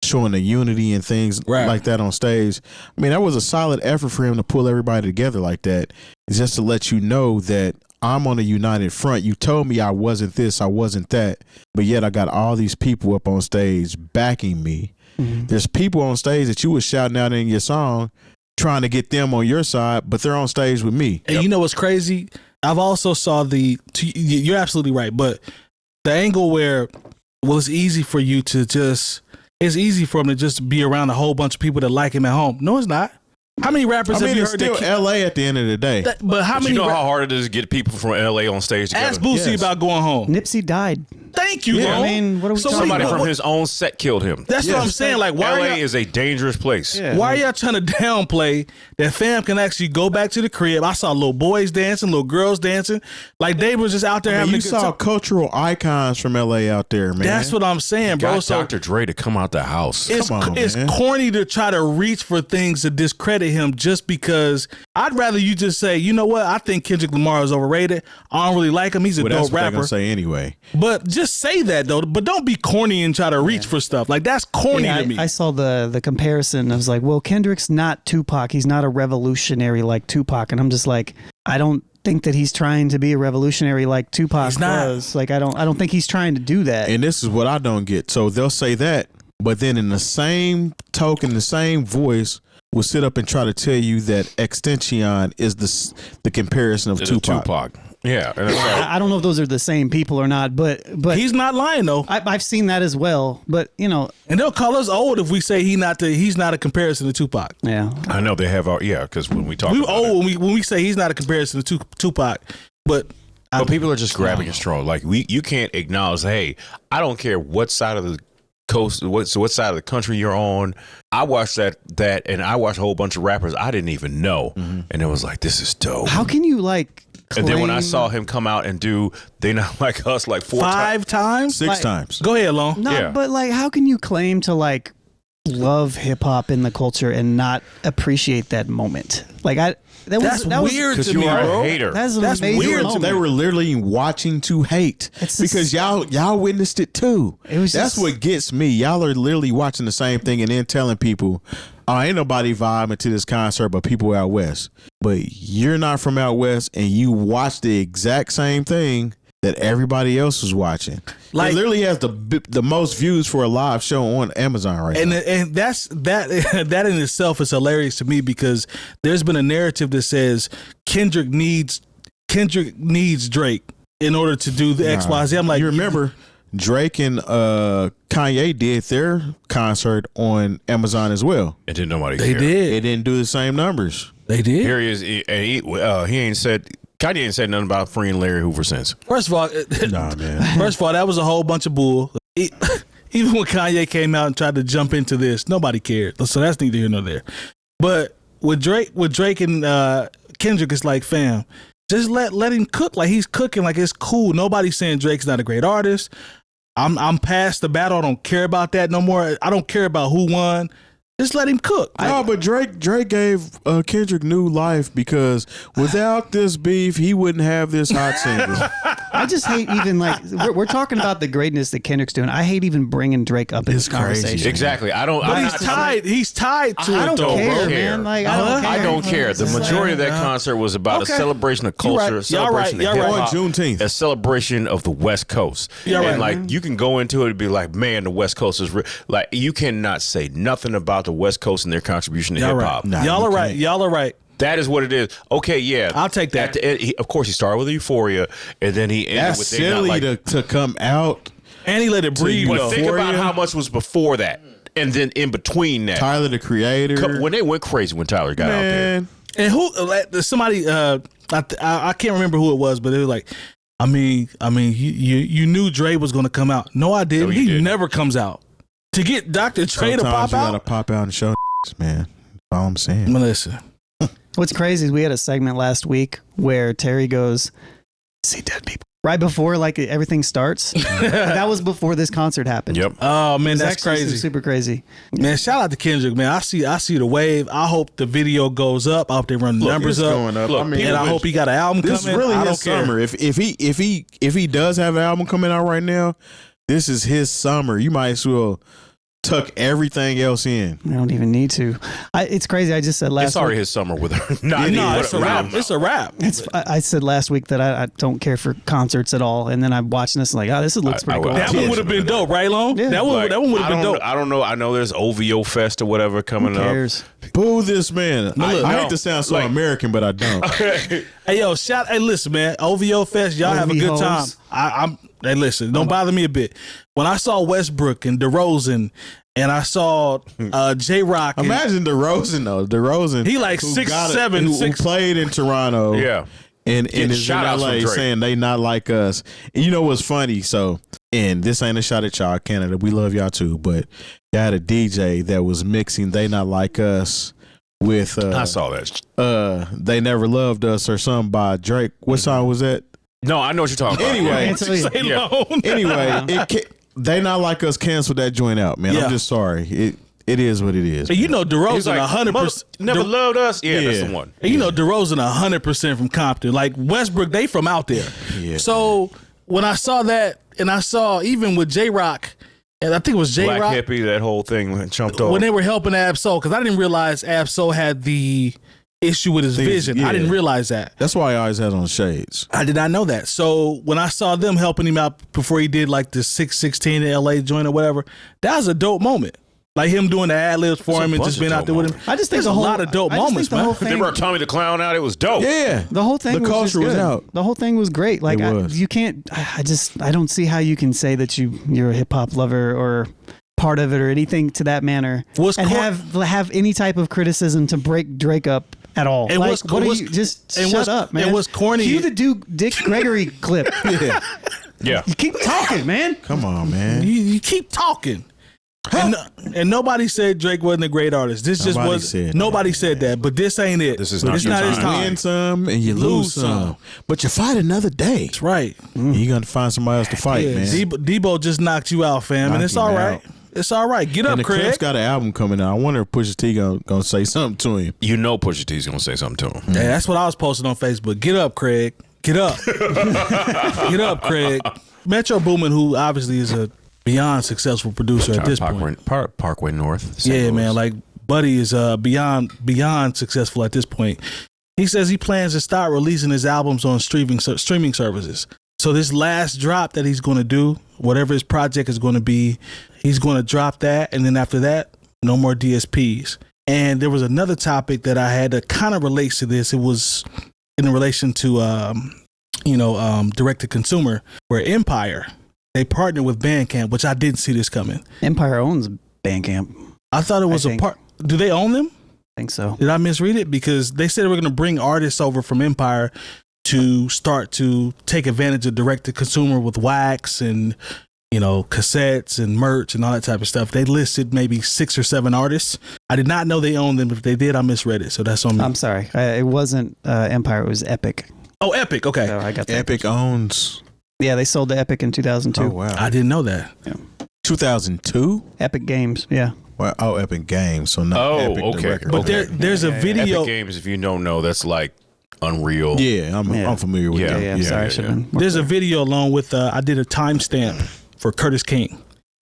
showing the unity and things like that on stage, that was a solid effort for him to pull everybody together like that. It's just to let you know that I'm on a united front. You told me I wasn't this, I wasn't that, but yet I got all these people up on stage backing me. Mm-hmm. There's people on stage that you were shouting out in your song trying to get them on your side, but they're on stage with me. And you know what's crazy? I've also saw you're absolutely right, but the angle where, it's easy for him to just be around a whole bunch of people that like him at home. No, it's not. How many rappers I mean, have you it's heard still that? L.A. at the end of the day. But how But many? you know how hard it is to get people from LA on stage together. Ask Boosie Yes. about going home. Nipsey died. Thank you, Yeah, bro. I mean, what are we talking Somebody about? from his own set killed him. That's what Yes. I'm saying. Like, why LA are y'all, is a dangerous place. Yeah. why are y'all trying to downplay that fam can actually go back to the crib? I saw little boys dancing, little girls dancing. Like, they was just out there Man, having you a good saw time. cultural icons from L.A. out there, man. That's what I'm saying, bro. Got So Dr. Dre to come out the house. it's Come on, it's man. corny to try to reach for things to discredit him just because. I'd rather you just say, you know what? I think Kendrick Lamar is overrated. I don't really like him. He's a Well, that's dope what they're rapper. gonna say anyway. But just say that though. But don't be corny and try to reach for stuff. Like, that's corny Yeah, to me. I saw the comparison. I was like, well, Kendrick's not Tupac. He's not a revolutionary like Tupac. And I'm just like, I don't think that he's trying to be a revolutionary like Tupac He's not. was. Like, I don't think he's trying to do that. And this is what I don't get. So they'll say that, but then in the same token, the same voice will sit up and try to tell you that Extension is the comparison of It's a Tupac. Yeah. And it's like, I don't know if those are the same people or not, but He's not lying though. I've seen that as well. But you know, And they'll call us old if we say he's not a comparison to Tupac. yeah. I know they have our, because when we talk We about old it, when we say he's not a comparison to Tupac. But people are just grabbing at straws. Like, you can't acknowledge, hey, I don't care what side of the coast, what side of the country you're on. I watched that and I watched a whole bunch of rappers I didn't even know. And it was like, this is dope. How can you like? And then when I claim- saw him come out and do They Not Like Us like 4 times. 5 times? Six Like- times. Go ahead, Lon. No, Yeah. but like, how can you claim to like love hip hop in the culture and not appreciate that moment? Like, That's weird Because to you me, are bro. a hater. That's an That's amazing weird to moment. They were literally watching to hate It's because just- y'all witnessed it too. It was That's just- what gets me. Y'all are literally watching the same thing and then telling people, "Oh, ain't nobody vibing to this concert but people out west." But you're not from out west, and you watch the exact same thing that everybody else was watching. Like- It literally has the most views for a live show on Amazon right now. And that's that in itself is hilarious to me because there's been a narrative that says Kendrick needs Drake in order to do the XYZ. I'm like, you remember Drake and Kanye did their concert on Amazon as well. And didn't nobody they care. It did. didn't do the same numbers. They did. Here he is. He ain't said, Kanye ain't said nothing about freeing Larry Hoover since. First of all, Nah, man. first of all, that was a whole bunch of bull. Even when Kanye came out and tried to jump into this, nobody cared. So that's neither here nor there. But with Drake and Kendrick, it's like, fam, just let him cook. Like, he's cooking. Like, it's cool. Nobody's saying Drake's not a great artist. I'm past the battle. I don't care about that no more. I don't care about who won. Just let him cook. No, but Drake gave Kendrick new life because without this beef, he wouldn't have this hot single. I just hate even like we're talking about the greatness that Kendrick's doing. I hate even bringing Drake up in It's this conversation. crazy. Exactly. I don't. But I'm he's not- tied. He's tied to I it, don't though, care, bro. man. Like, I don't care. I don't care. The majority of that concert was about Okay. a celebration of You're culture, right. a celebration Y'all of right. hip hop, On Juneteenth. a celebration of the West Coast. Y'all And right. like, you can go into it and be like, man, the West Coast is like, you cannot say nothing about the West Coast and their contribution to Y'all hip right. hop. Nah, Y'all you are right. can't. Y'all are right. That is what it is. Okay, yeah, I'll take that. Of course, he started with Euphoria, and then he ended That's with They Not silly Like. to come out. And he let it breathe. you But though. think about Euphoria. how much was before that, and then in between that, Tyler the Creator. when they went crazy when Tyler got out there. Man, And who? Somebody. I can't remember who it was, but it was like, I mean, you knew Dre was going to come out. No, I didn't. No, you He didn't. never comes out. To get Dr. Dre to sometimes pop you gotta out. pop out and show man. That's all I'm saying. Melissa. What's crazy is we had a segment last week where Terry goes, "See dead people." Right before like everything starts. That was before this concert happened. Yep. Oh man, It's that's actually crazy. Super crazy. Man, shout out to Kendrick, man. I see the wave. I hope the video goes up. I hope they run the numbers It's up. going up. Look, I mean, And I hope he got an album this is coming. really I his don't care. summer. If he does have an album coming out right now, this is his summer. You might as well tuck everything else in. I don't even need to. It's crazy. I just said last It's already week. his summer with her. Not No, even it's a with wrap. album. It's a wrap. I said last week that I don't care for concerts at all, and then I'm watching this and like, oh, this looks I pretty would- cool. That Yeah, one would have been dope, right, Long? Yeah. That one would have I been don't, dope. I don't know. I know there's OVO Fest or whatever coming Who up. cares? Boo this man. I look, hate to sound so American, but I don't. Hey yo, hey, listen, man. OVO Fest, y'all have a good OVOs. time. Hey, listen, don't bother me a bit. When I saw Westbrook and DeRozan and I saw J Rock. Imagine DeRozan though. DeRozan, he like 6'7", who played in Toronto. Yeah. And is in LA saying they not like us. And you know what's funny? So, and this ain't a shot at y'all, Canada. We love y'all too. But y'all had a DJ that was mixing "They Not Like Us" with I saw that. "They Never Loved Us" or something by Drake. What song was that? No, I know what you're talking about. Anyway, "They Not Like Us" canceled that joint out, man. I'm just sorry. It is what it is. And you know DeRozan 100% never loved us. Yeah, that's the one. And you know DeRozan 100% from Compton. Like Westbrook, they from out there. Yeah. So when I saw that, and I saw even with J Rock, and I think it was J Rock, Black Hippie, that whole thing jumped off when they were helping Ab-Soul, because I didn't realize Ab-Soul had the issue with his vision. Yeah. I didn't realize that. That's why he always has on shades. I did not know that. So when I saw them helping him out before he did like the 616 in LA joint or whatever, that was a dope moment. Like him doing the ad-libs for him and just being out there with him. I just think there's a lot of dope moments, man. They brought Tommy the Clown out. It was dope. Yeah. The whole thing The was just culture was good. out. The whole thing was great. Like It was. you can't. I don't see how you can say that you're a hip hop lover or part of it or anything to that manner, and have any type of criticism to break Drake up at all. And like, what's- what are what's- you just and shut what's- up, man? and what's corny- Cue the Dick Gregory clip. Yeah. Yeah. You keep talking, man. Come on, man. You keep talking. And nobody said Drake wasn't a great artist. This just Nobody was said nobody that, said that. But this ain't it. This is But not it's your not his time. time. Win some and you lose some. But you fight another day. That's right. You're going to find somebody else to fight, Yeah, man. Debo just knocked you out, fam, and Knocked it's him all right. out. It's all right. Get And up, the Clips Craig. got an album coming out. I wonder if Pusha T gonna say something to him. You know Pusha T's going to say something to him. Yeah, that's what I was posting on Facebook. Get up, Craig. Get up. Get up, Craig. Metro Boomin, who obviously is a beyond successful producer at this point. Parkway North. St. Yeah, Louis. man. Like Buddy is beyond successful at this point. He says he plans to start releasing his albums on streaming services. So this last drop that he's going to do, whatever his project is going to be, he's going to drop that, and then after that, no more DSPs. And there was another topic that I had that kind of relates to this. It was in relation to direct to consumer, where Empire, they partnered with Bandcamp, which I didn't see this coming. Empire owns Bandcamp. I thought it was a part. Do they own them? I think so. Did I misread it? Because they said they were going to bring artists over from Empire to start to take advantage of direct to consumer with wax and, cassettes and merch and all that type of stuff. They listed maybe 6 or 7 artists. I did not know they owned them. If they did, I misread it. So that's on me. I'm sorry. It wasn't Empire. It was Epic. Oh, Epic. Okay. So I got that. Epic owns. Yeah, they sold to Epic in 2002. Oh wow. I didn't know that. 2002. Epic Games. Yeah. Well, Epic Games. So not Oh, Epic. okay. The record. But there's a video. Epic Games, if you don't know, that's like Unreal. Yeah, I'm familiar with Yeah. that. Yeah. I'm sorry. I should have been. There's a video along with I did a timestamp for Curtis King,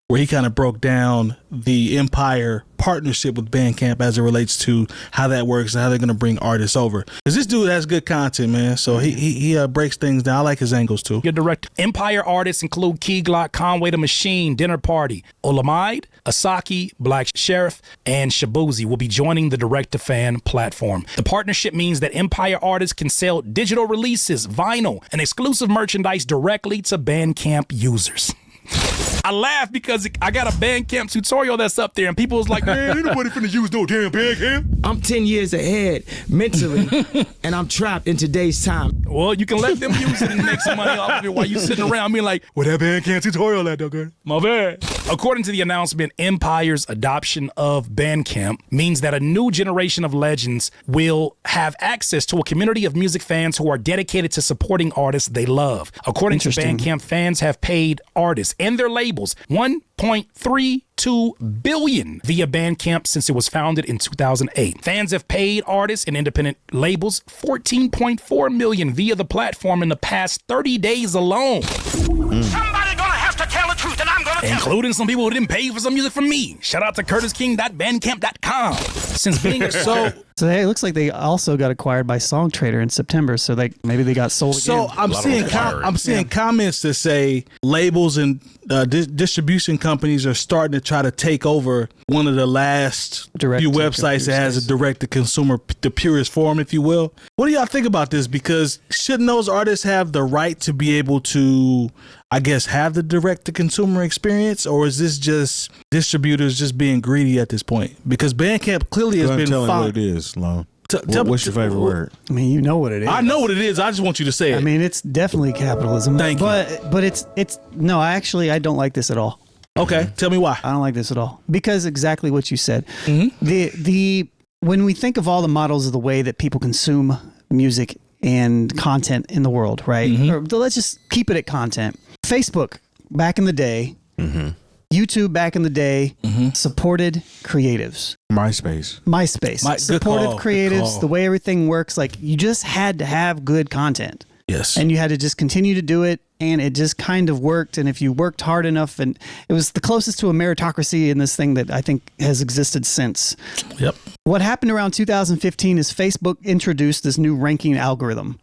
where he kind of broke down the Empire partnership with Bandcamp as it relates to how that works and how they're going to bring artists over. Because this dude has good content, man. So he breaks things down. I like his angles too. Your direct Empire artists include Key Glock, Conway the Machine, Dinner Party, Olamide, Asaki, Black Sheriff, and Shabuzi will be joining the direct-to-fan platform. The partnership means that Empire artists can sell digital releases, vinyl, and exclusive merchandise directly to Bandcamp users. I laugh because I got a Bandcamp tutorial that's up there, and people was like, man, ain't nobody finna use no damn Bandcamp. I'm 10 years ahead mentally, and I'm trapped in today's time. Well, you can let them use it and make some money off of it while you sitting around being like, well, that Bandcamp tutorial at, okay? My bad. According to the announcement, Empire's adoption of Bandcamp means that a new generation of legends will have access to a community of music fans who are dedicated to supporting artists they love. According to Bandcamp, fans have paid artists and their labels $1.32 billion via Bandcamp since it was founded in 2008. Fans have paid artists and independent labels $14.4 million via the platform in the past 30 days alone. Somebody gonna have to tell the truth, and I'm gonna tell Including some people who didn't pay for some music from me. Shout out to CurtisKing.bandcamp.com. Since being So it looks like they also got acquired by Songtrader in September. So maybe they got sold So again. I'm seeing comments that say labels and distribution companies are starting to try to take over one of the last few websites that has a direct to consumer, the purest form, if you will. What do y'all think about this? Because shouldn't those artists have the right to be able to, I guess, have the direct to consumer experience, or is this just distributors just being greedy at this point? Because Bandcamp clearly has been telling fine. what it is, Lone. What's your favorite word? I mean, you know what it is. I know what it is. I just want you to say it. I mean, it's definitely capitalism. Thank you. But it's no. I don't like this at all. Okay, tell me why. I don't like this at all because exactly what you said. Mm-hmm. The when we think of all the models of the way that people consume music and content in the world, right? Mm-hmm. Or let's just keep it at content. Facebook back in the day, YouTube back in the day, supported creatives. MySpace. Supportive call, creatives, the way everything works, like you just had to have good content. Yes. And you had to just continue to do it, and it just kind of worked. And if you worked hard enough, and it was the closest to a meritocracy in this thing that I think has existed since. Yep. What happened around 2015 is Facebook introduced this new ranking algorithm.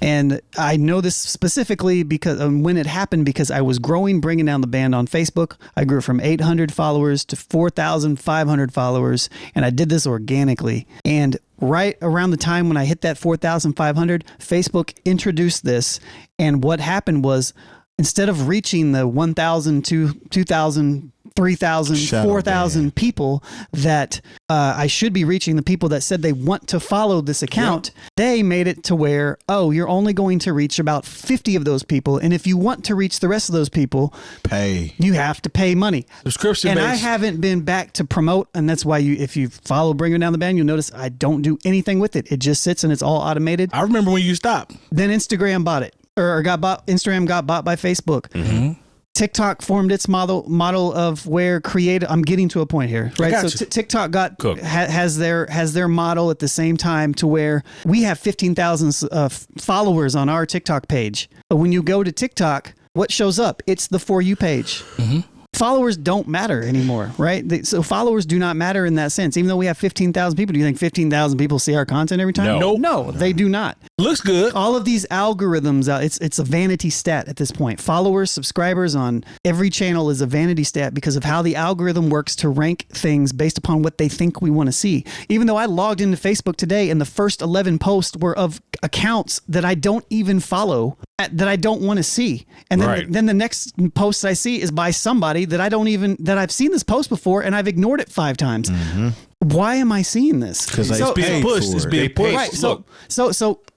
And I know this specifically because when it happened, because I was bringing down the band on Facebook. I grew from 800 followers to 4,500 followers, and I did this organically. And right around the time when I hit that 4,500, Facebook introduced this. And what happened was, instead of reaching the 1,000 to 2,000, 3,000, 4,000 people that I should be reaching, the people that said they want to follow this account, they made it to where, you're only going to reach about 50 of those people. And if you want to reach the rest of those people, you have to pay money. Subscription And based. I haven't been back to promote. And that's why if you follow Bringing Down the Band, you'll notice I don't do anything with it. It just sits and it's all automated. I remember when you stopped. Then Instagram bought it. Or Instagram got bought by Facebook. Mm-hmm. TikTok formed its model of where I'm getting to a point here, right? So TikTok has their model at the same time to where we have 15,000 followers on our TikTok page. But when you go to TikTok, what shows up? It's the For You page. Mm-hmm. Followers don't matter anymore, right? So followers do not matter in that sense. Even though we have 15,000 people, do you think 15,000 people see our content every time? No, they do not. Looks good. All of these algorithms, it's a vanity stat at this point. Followers, subscribers on every channel is a vanity stat because of how the algorithm works to rank things based upon what they think we want to see. Even though I logged into Facebook today and the first 11 posts were of accounts that I don't even follow, that I don't want to see. And then the next post I see is by somebody that I've seen this post before and I've ignored it 5 times. Mm-hmm. Why am I seeing this? Because it's being pushed. It's being pushed. Right. So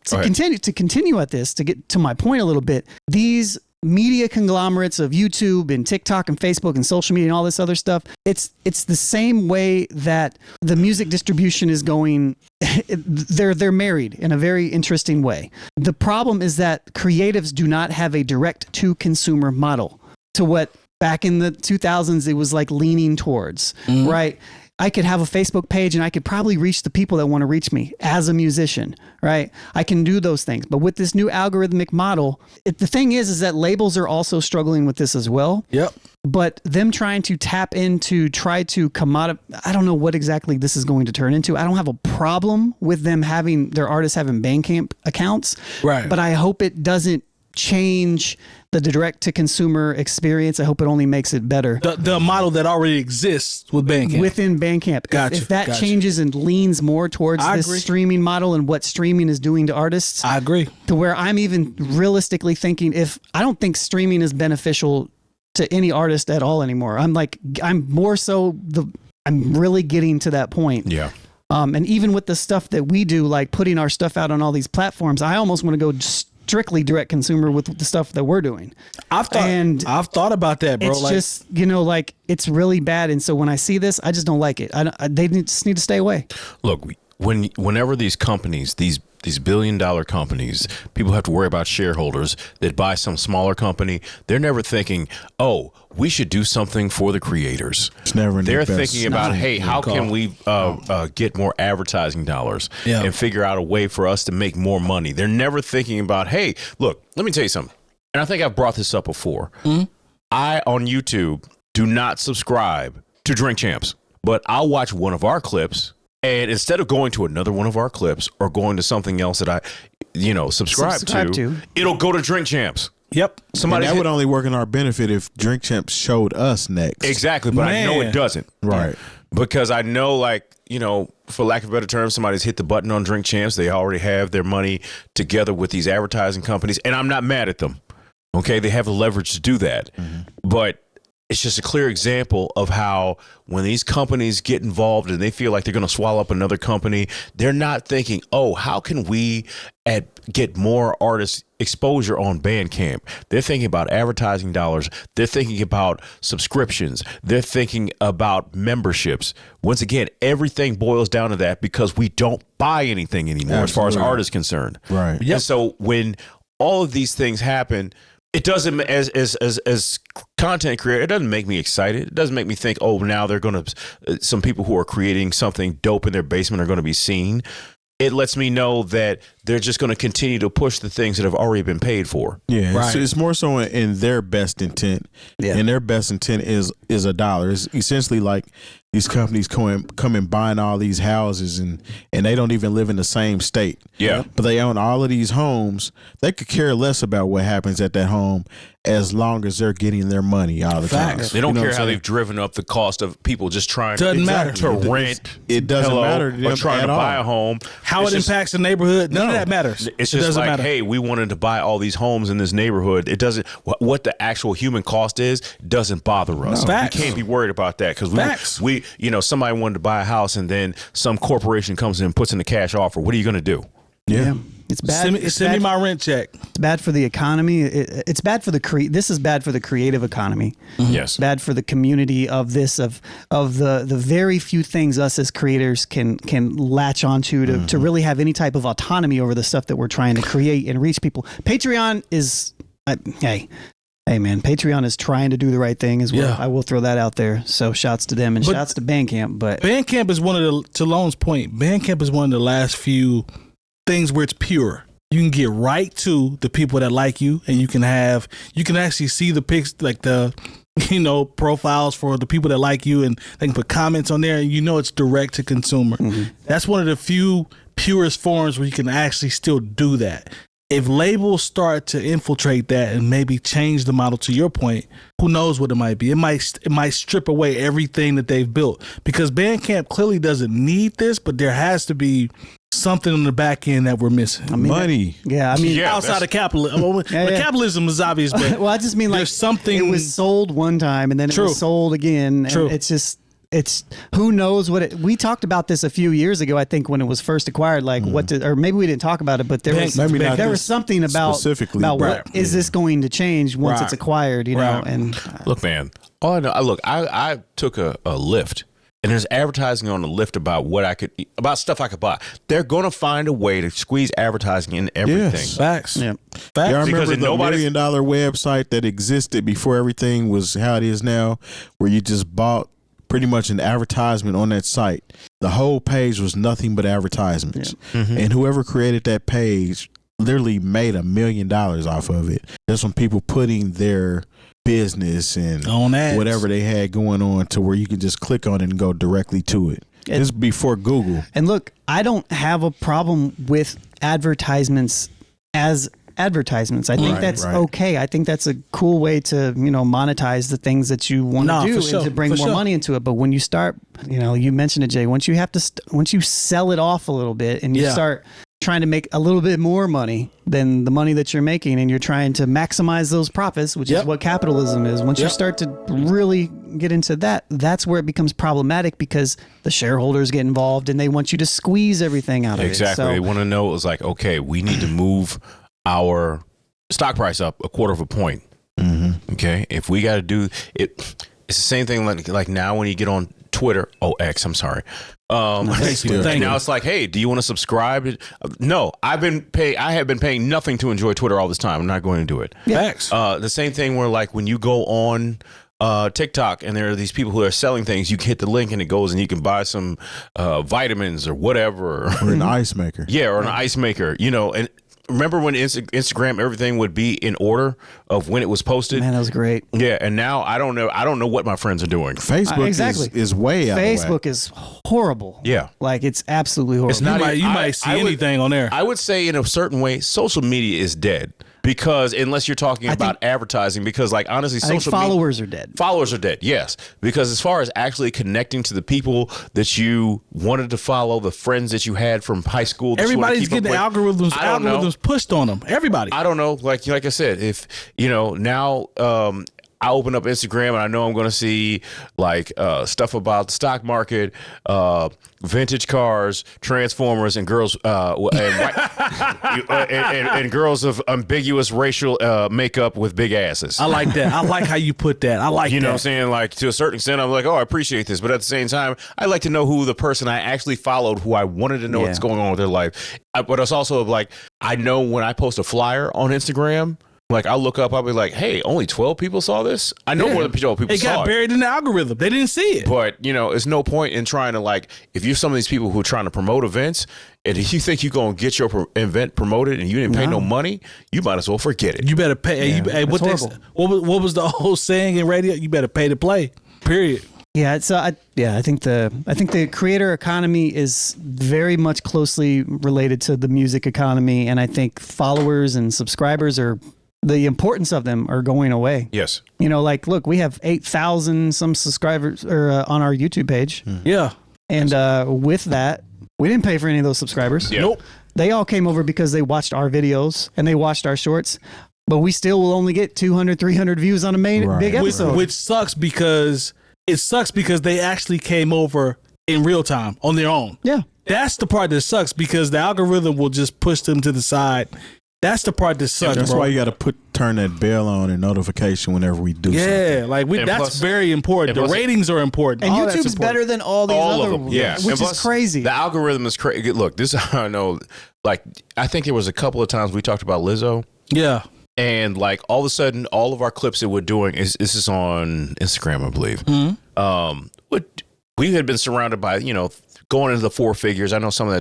to continue at this, to get to my point a little bit, these media conglomerates of YouTube and TikTok and Facebook and social media and all this other stuff, it's the same way that the music distribution is going. They're married in a very interesting way. The problem is that creatives do not have a direct to consumer model to what back in the 2000s it was like leaning towards, right? I could have a Facebook page and I could probably reach the people that want to reach me as a musician, right? I can do those things. But with this new algorithmic model, the thing is that labels are also struggling with this as well. Yep. But them trying to tap into, try to I don't know what exactly this is going to turn into. I don't have a problem with them having their artists having Bandcamp accounts. Right. But I hope it doesn't change the direct to consumer experience. I hope it only makes it better. The model that already exists with Bandcamp. Within Bandcamp. If that changes and leans more towards this streaming model and what streaming is doing to artists. I agree. To where I'm even realistically thinking I don't think streaming is beneficial to any artist at all anymore. I'm really getting to that point. Yeah. And even with the stuff that we do, like putting our stuff out on all these platforms, I almost want to go strictly direct consumer with the stuff that we're doing. I've thought about that, bro. It's just, it's really bad. And so when I see this, I just don't like it. They just need to stay away. Look, whenever these companies, these billion-dollar companies, people have to worry about shareholders that buy some smaller company. They're never thinking, we should do something for the creators. It's never. They're thinking about, hey, how can we get more advertising dollars and figure out a way for us to make more money? They're never thinking about, hey, look, let me tell you something. And I think I've brought this up before. Mm-hmm. I, on YouTube, do not subscribe to Drink Champs, but I'll watch one of our clips And instead of going to another one of our clips or going to something else that I, subscribe to, it'll go to Drink Champs. Yep. Somebody that would only work in our benefit if Drink Champs showed us next. Exactly, but I know it doesn't. Right. Because I know, for lack of a better term, somebody's hit the button on Drink Champs. They already have their money together with these advertising companies, and I'm not mad at them. Okay, they have the leverage to do that. But it's just a clear example of how when these companies get involved and they feel like they're going to swallow up another company, they're not thinking, oh, how can we get more artist exposure on Bandcamp? They're thinking about advertising dollars. They're thinking about subscriptions. They're thinking about memberships. Once again, everything boils down to that because we don't buy anything anymore as far as art is concerned. Right. And so when all of these things happen, it doesn't, as content creator, it doesn't make me excited. It doesn't make me think, oh, now they're going to, some people who are creating something dope in their basement are going to be seen. It lets me know that they're just going to continue to push the things that have already been paid for. Yeah, right. It's more so in their best intent. Yeah. And their best intent is $1. It's essentially like these companies come and buying all these houses and they don't even live in the same state. Yeah. But they own all of these homes. They could care less about what happens at that home as long as they're getting their money all the time. They don't care how they've driven up the cost of people just trying to rent. It doesn't matter to them or trying to buy a home. How it impacts the neighborhood, none of that matters. It's just like, hey, we wanted to buy all these homes in this neighborhood. It doesn't, what the actual human cost is doesn't bother us. No. We can't be worried about that because we somebody wanted to buy a house and then some corporation comes in and puts in a cash offer. What are you going to do? Yeah. It's bad. Send me my rent check. It's bad for the economy. It's bad for this is bad for the creative economy. Yes. Bad for the community of the very few things us as creators can latch onto to really have any type of autonomy over the stuff that we're trying to create and reach people. Patreon is, hey man, Patreon is trying to do the right thing as well. Yeah. I will throw that out there. So shouts to them and shouts to Bandcamp. But Bandcamp is to Lone's point, Bandcamp is one of the last few things where it's pure. You can get right to the people that like you, and you can actually see the pics, like the profiles for the people that like you, and they can put comments on there, and it's direct to consumer. That's one of the few purest forms where you can actually still do that. If labels start to infiltrate that and maybe change the model, to your point, who knows what it might be? It might strip away everything that they've built, because Bandcamp clearly doesn't need this, but there has to be something on the back end that we're missing. Money. Outside of capitalism. Capitalism is obvious, but well, I just mean like something. It was sold one time and then it was sold again. And it's who knows what we talked about this a few years ago, I think, when it was first acquired, like or maybe we didn't talk about it, but there was something about what is this going to change once it's acquired, know? And look, man, all I know, I took a Lyft. And there's advertising on the Lyft about stuff I could buy. They're going to find a way to squeeze advertising in everything. Yes. Facts. Yeah. Facts. Y'all remember the $1 million website that existed before everything was how it is now, where you just bought pretty much an advertisement on that site. The whole page was nothing but advertisements. Yeah. And whoever created that page literally made $1 million off of it. Just from people putting their business and whatever they had going on to where you can just click on it and go directly to it. This is before Google. And look, I don't have a problem with advertisements as advertisements. I think that's okay. I think that's a cool way to, monetize the things that you want to do and to bring more money into it. But when you start, you mentioned it, Jay, once you sell it off a little bit and you start trying to make a little bit more money than the money that you're making, and you're trying to maximize those profits, which is what capitalism is. Once you start to really get into that, that's where it becomes problematic, because the shareholders get involved and they want you to squeeze everything out of it. Exactly. They want to know, it was like, okay, we need to move our stock price up 1/4 point. Okay. If we got to do it, it's the same thing like now when you get on Twitter, X, I'm sorry. Now it's like, hey, do you want to subscribe? No, I have been paying nothing to enjoy Twitter all this time. I'm not going to do it. Facts. The same thing where, like, when you go on TikTok and there are these people who are selling things, you can hit the link and it goes and you can buy some vitamins or whatever, or an ice maker. Yeah, or an ice maker. And remember when Instagram everything would be in order of when it was posted? Man, that was great. Yeah, and now I don't know what my friends are doing. Facebook is way out of whack. Facebook is horrible. Yeah. Like it's absolutely horrible. It's not you might see anything on there. I would say in a certain way, social media is dead. Because unless you're talking about advertising, because like honestly, I think followers are dead. Followers are dead, yes. Because as far as actually connecting to the people that you wanted to follow, the friends that you had from high school, everybody's getting algorithms pushed on them. Everybody. I don't know. Like I said, if now. I open up Instagram and I know I'm going to see like stuff about the stock market, vintage cars, Transformers, and girls and girls of ambiguous racial makeup with big asses. I like that. I like how you put that. I like you know what I'm saying? Like to a certain extent, I'm like, oh, I appreciate this, but at the same time, I like to know who the person I actually followed, who I wanted to know what's going on with their life. But it's also like I know when I post a flyer on Instagram. Like I'll look up, I'll be like, "Hey, only 12 people saw this." I know more than 12 people saw it. It got buried in the algorithm. They didn't see it. But it's no point in trying to like, if you're some of these people who are trying to promote events, and if you think you're gonna get your event promoted and you didn't pay no money, you might as well forget it. You better pay. What was the old saying in radio? You better pay to play. Period. Yeah, so I think the creator economy is very much closely related to the music economy, and I think followers and subscribers the importance of them are going away. Yes. Like, look, we have 8,000 some subscribers on our YouTube page. Yeah. And with that, we didn't pay for any of those subscribers. Yeah. Nope. They all came over because they watched our videos and they watched our shorts. But we still will only get 200, 300 views on a big episode. Which sucks because they actually came over in real time on their own. Yeah. That's the part that sucks because the algorithm will just push them to the side. That's the part that sucks. That's why you got to turn that bell on and notification whenever we do something. Yeah, like that's very important. The ratings are important. And YouTube's better than all these other of them. Yeah, which is crazy. The algorithm is crazy. Look, this is how I know. Like, I think there was a couple of times we talked about Lizzo. Yeah. And like all of a sudden, all of our clips that we're doing this is on Instagram, I believe. Mm-hmm. We had been surrounded by going into the four figures. I know some of that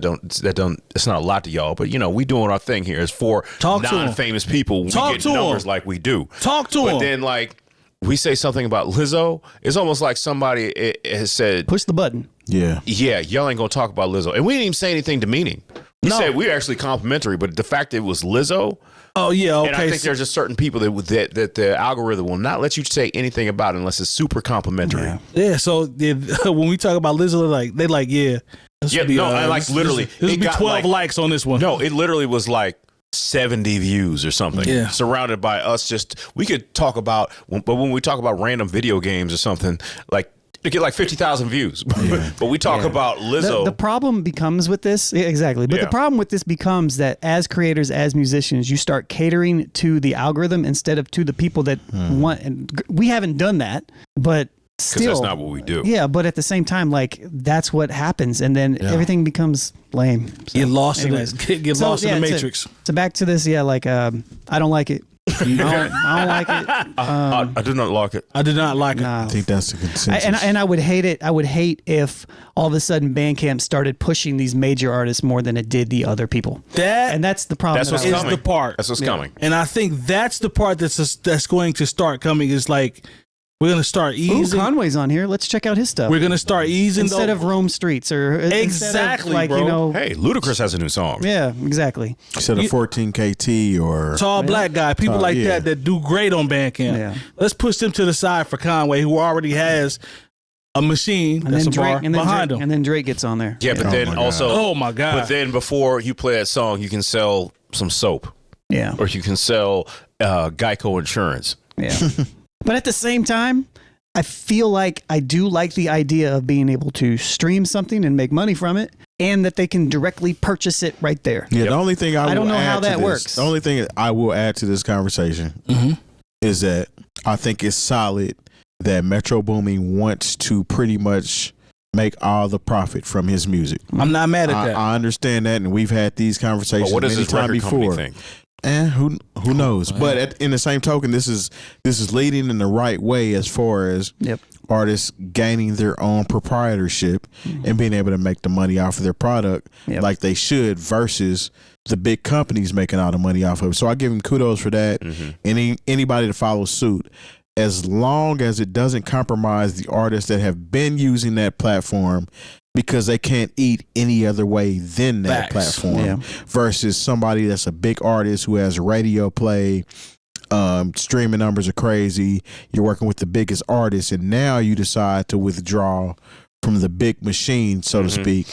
don't. It's not a lot to y'all, but we doing our thing here as four non-famous people. We get numbers like we do. Talk to them. But then like we say something about Lizzo, it's almost like somebody has said, push the button. Yeah, y'all ain't gonna talk about Lizzo, and we didn't even say anything demeaning. We said we're actually complimentary, but the fact that it was Lizzo. Oh yeah, okay. And I think there's just certain people that the algorithm will not let you say anything about unless it's super complimentary. Yeah. So when we talk about Lizzo, they like literally, it be got 12 likes on this one. No, it literally was like 70 views or something. Yeah. Surrounded by us, we could talk about, but when we talk about random video games or something, like. To get like 50,000 views, but we talk about Lizzo. The problem becomes with this, exactly. But the problem with this becomes that as creators, as musicians, you start catering to the algorithm instead of to the people that want. And we haven't done that, but still, because that's not what we do. Yeah, but at the same time, like that's what happens, and then everything becomes lame. So, get lost in the matrix. So back to this, I don't like it. I don't like it. I do not like it. I did not like it. I think that's the consensus. And I would hate it. I would hate if all of a sudden Bandcamp started pushing these major artists more than it did the other people. And that's the problem. That's what's coming. The part. That's what's coming. And I think that's the part that's going to start coming. Is like we're going to start easing. Conway's on here. Let's check out his stuff. We're going to start easing instead of Rome Streets or exactly, bro. Hey, Ludacris has a new song. Yeah, exactly. Instead of 14KT or tall black guy, people like that do great on Bandcamp. Yeah. Let's push them to the side for Conway, who already has a machine and that's then a bar behind him. And then Drake gets on there. Yeah, but then also, oh my god! But then before you play that song, you can sell some soap. Yeah, or you can sell Geico insurance. Yeah, but at the same time, I feel like I do like the idea of being able to stream something and make money from it, and that they can directly purchase it right there. Yeah, the only thing I don't know how that works. The only thing I will add to this conversation is that I think it's solid that Metro Boomin wants to pretty much make all the profit from his music. I'm not mad at that. I understand that, and we've had these conversations many times before. Think? Who knows? But in the same token, this is leading in the right way as far as artists gaining their own proprietorship and being able to make the money off of their product like they should versus the big companies making all the money off of it. So I give them kudos for that. Anybody to follow suit, as long as it doesn't compromise the artists that have been using that platform because they can't eat any other way than that platform versus somebody that's a big artist who has radio play, streaming numbers are crazy. You're working with the biggest artists, and now you decide to withdraw from the big machine, so to speak,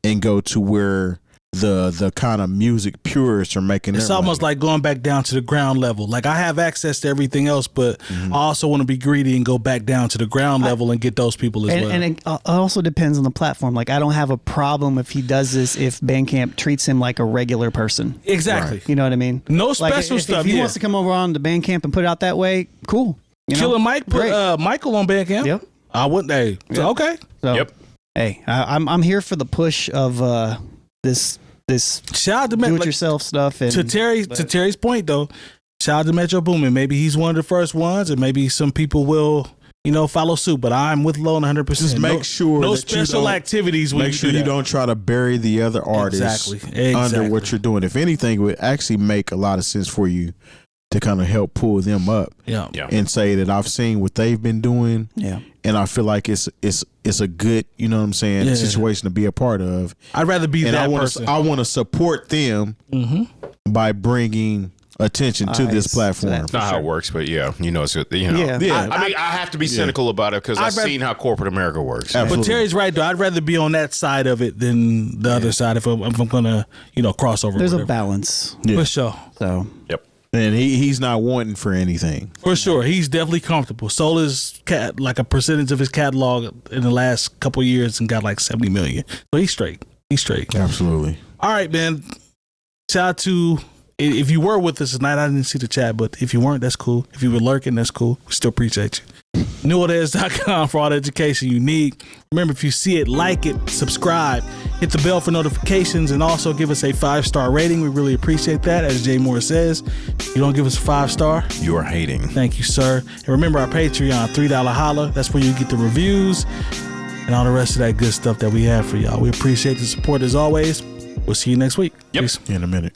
and go to where the kind of music purists are making. It's almost like going back down to the ground level. Like I have access to everything else, but I also want to be greedy and go back down to the ground level and get those people as well. And it also depends on the platform. Like I don't have a problem if he does this if Bandcamp treats him like a regular person. Exactly. You know what I mean? No special stuff. If he wants to come over on the Bandcamp and put it out that way, cool. Killer Mike put Michael on Bandcamp. Yep. I wouldn't. Hey. So, okay. So, hey, I'm here for the push of this shout out to do-it-yourself stuff. And to Terry's point though, shout out to Metro Boomin. Maybe he's one of the first ones, and maybe some people will, follow suit. But I'm with Lone 100%. Just make sure no that special activities. Make sure you don't try to bury the other artists under what you're doing. If anything, it would actually make a lot of sense for you to kind of help pull them up. Yeah. And say that I've seen what they've been doing. Yeah. And I feel like it's a good, situation to be a part of. I'd rather be that person. I want to support them by bringing attention to this platform. That's not how it works, but it's Yeah. I mean, I have to be cynical about it because I've seen how corporate America works. Absolutely. But Terry's right though. I'd rather be on that side of it than the other side if I'm gonna cross over. There's a balance for sure. So and he's not wanting for anything. For sure. He's definitely comfortable. Sold his like a percentage of his catalog in the last couple of years and got like 70 million. So he's straight. Absolutely. All right, man. Shout out to, if you were with us tonight, I didn't see the chat, but if you weren't, that's cool. If you were lurking, that's cool. We still appreciate you. NewOldHeads.com for all the education you need. Remember, if you see it, like it, subscribe, hit the bell for notifications, and also give us a 5-star rating. We really appreciate that. As Jay Moore says, if you don't give us a 5-star, you are hating. Thank you, sir. And remember our Patreon, $3 holla. That's where you get the reviews and all the rest of that good stuff that we have for y'all. We appreciate the support as always. We'll see you next week. Yep. Peace. In a minute.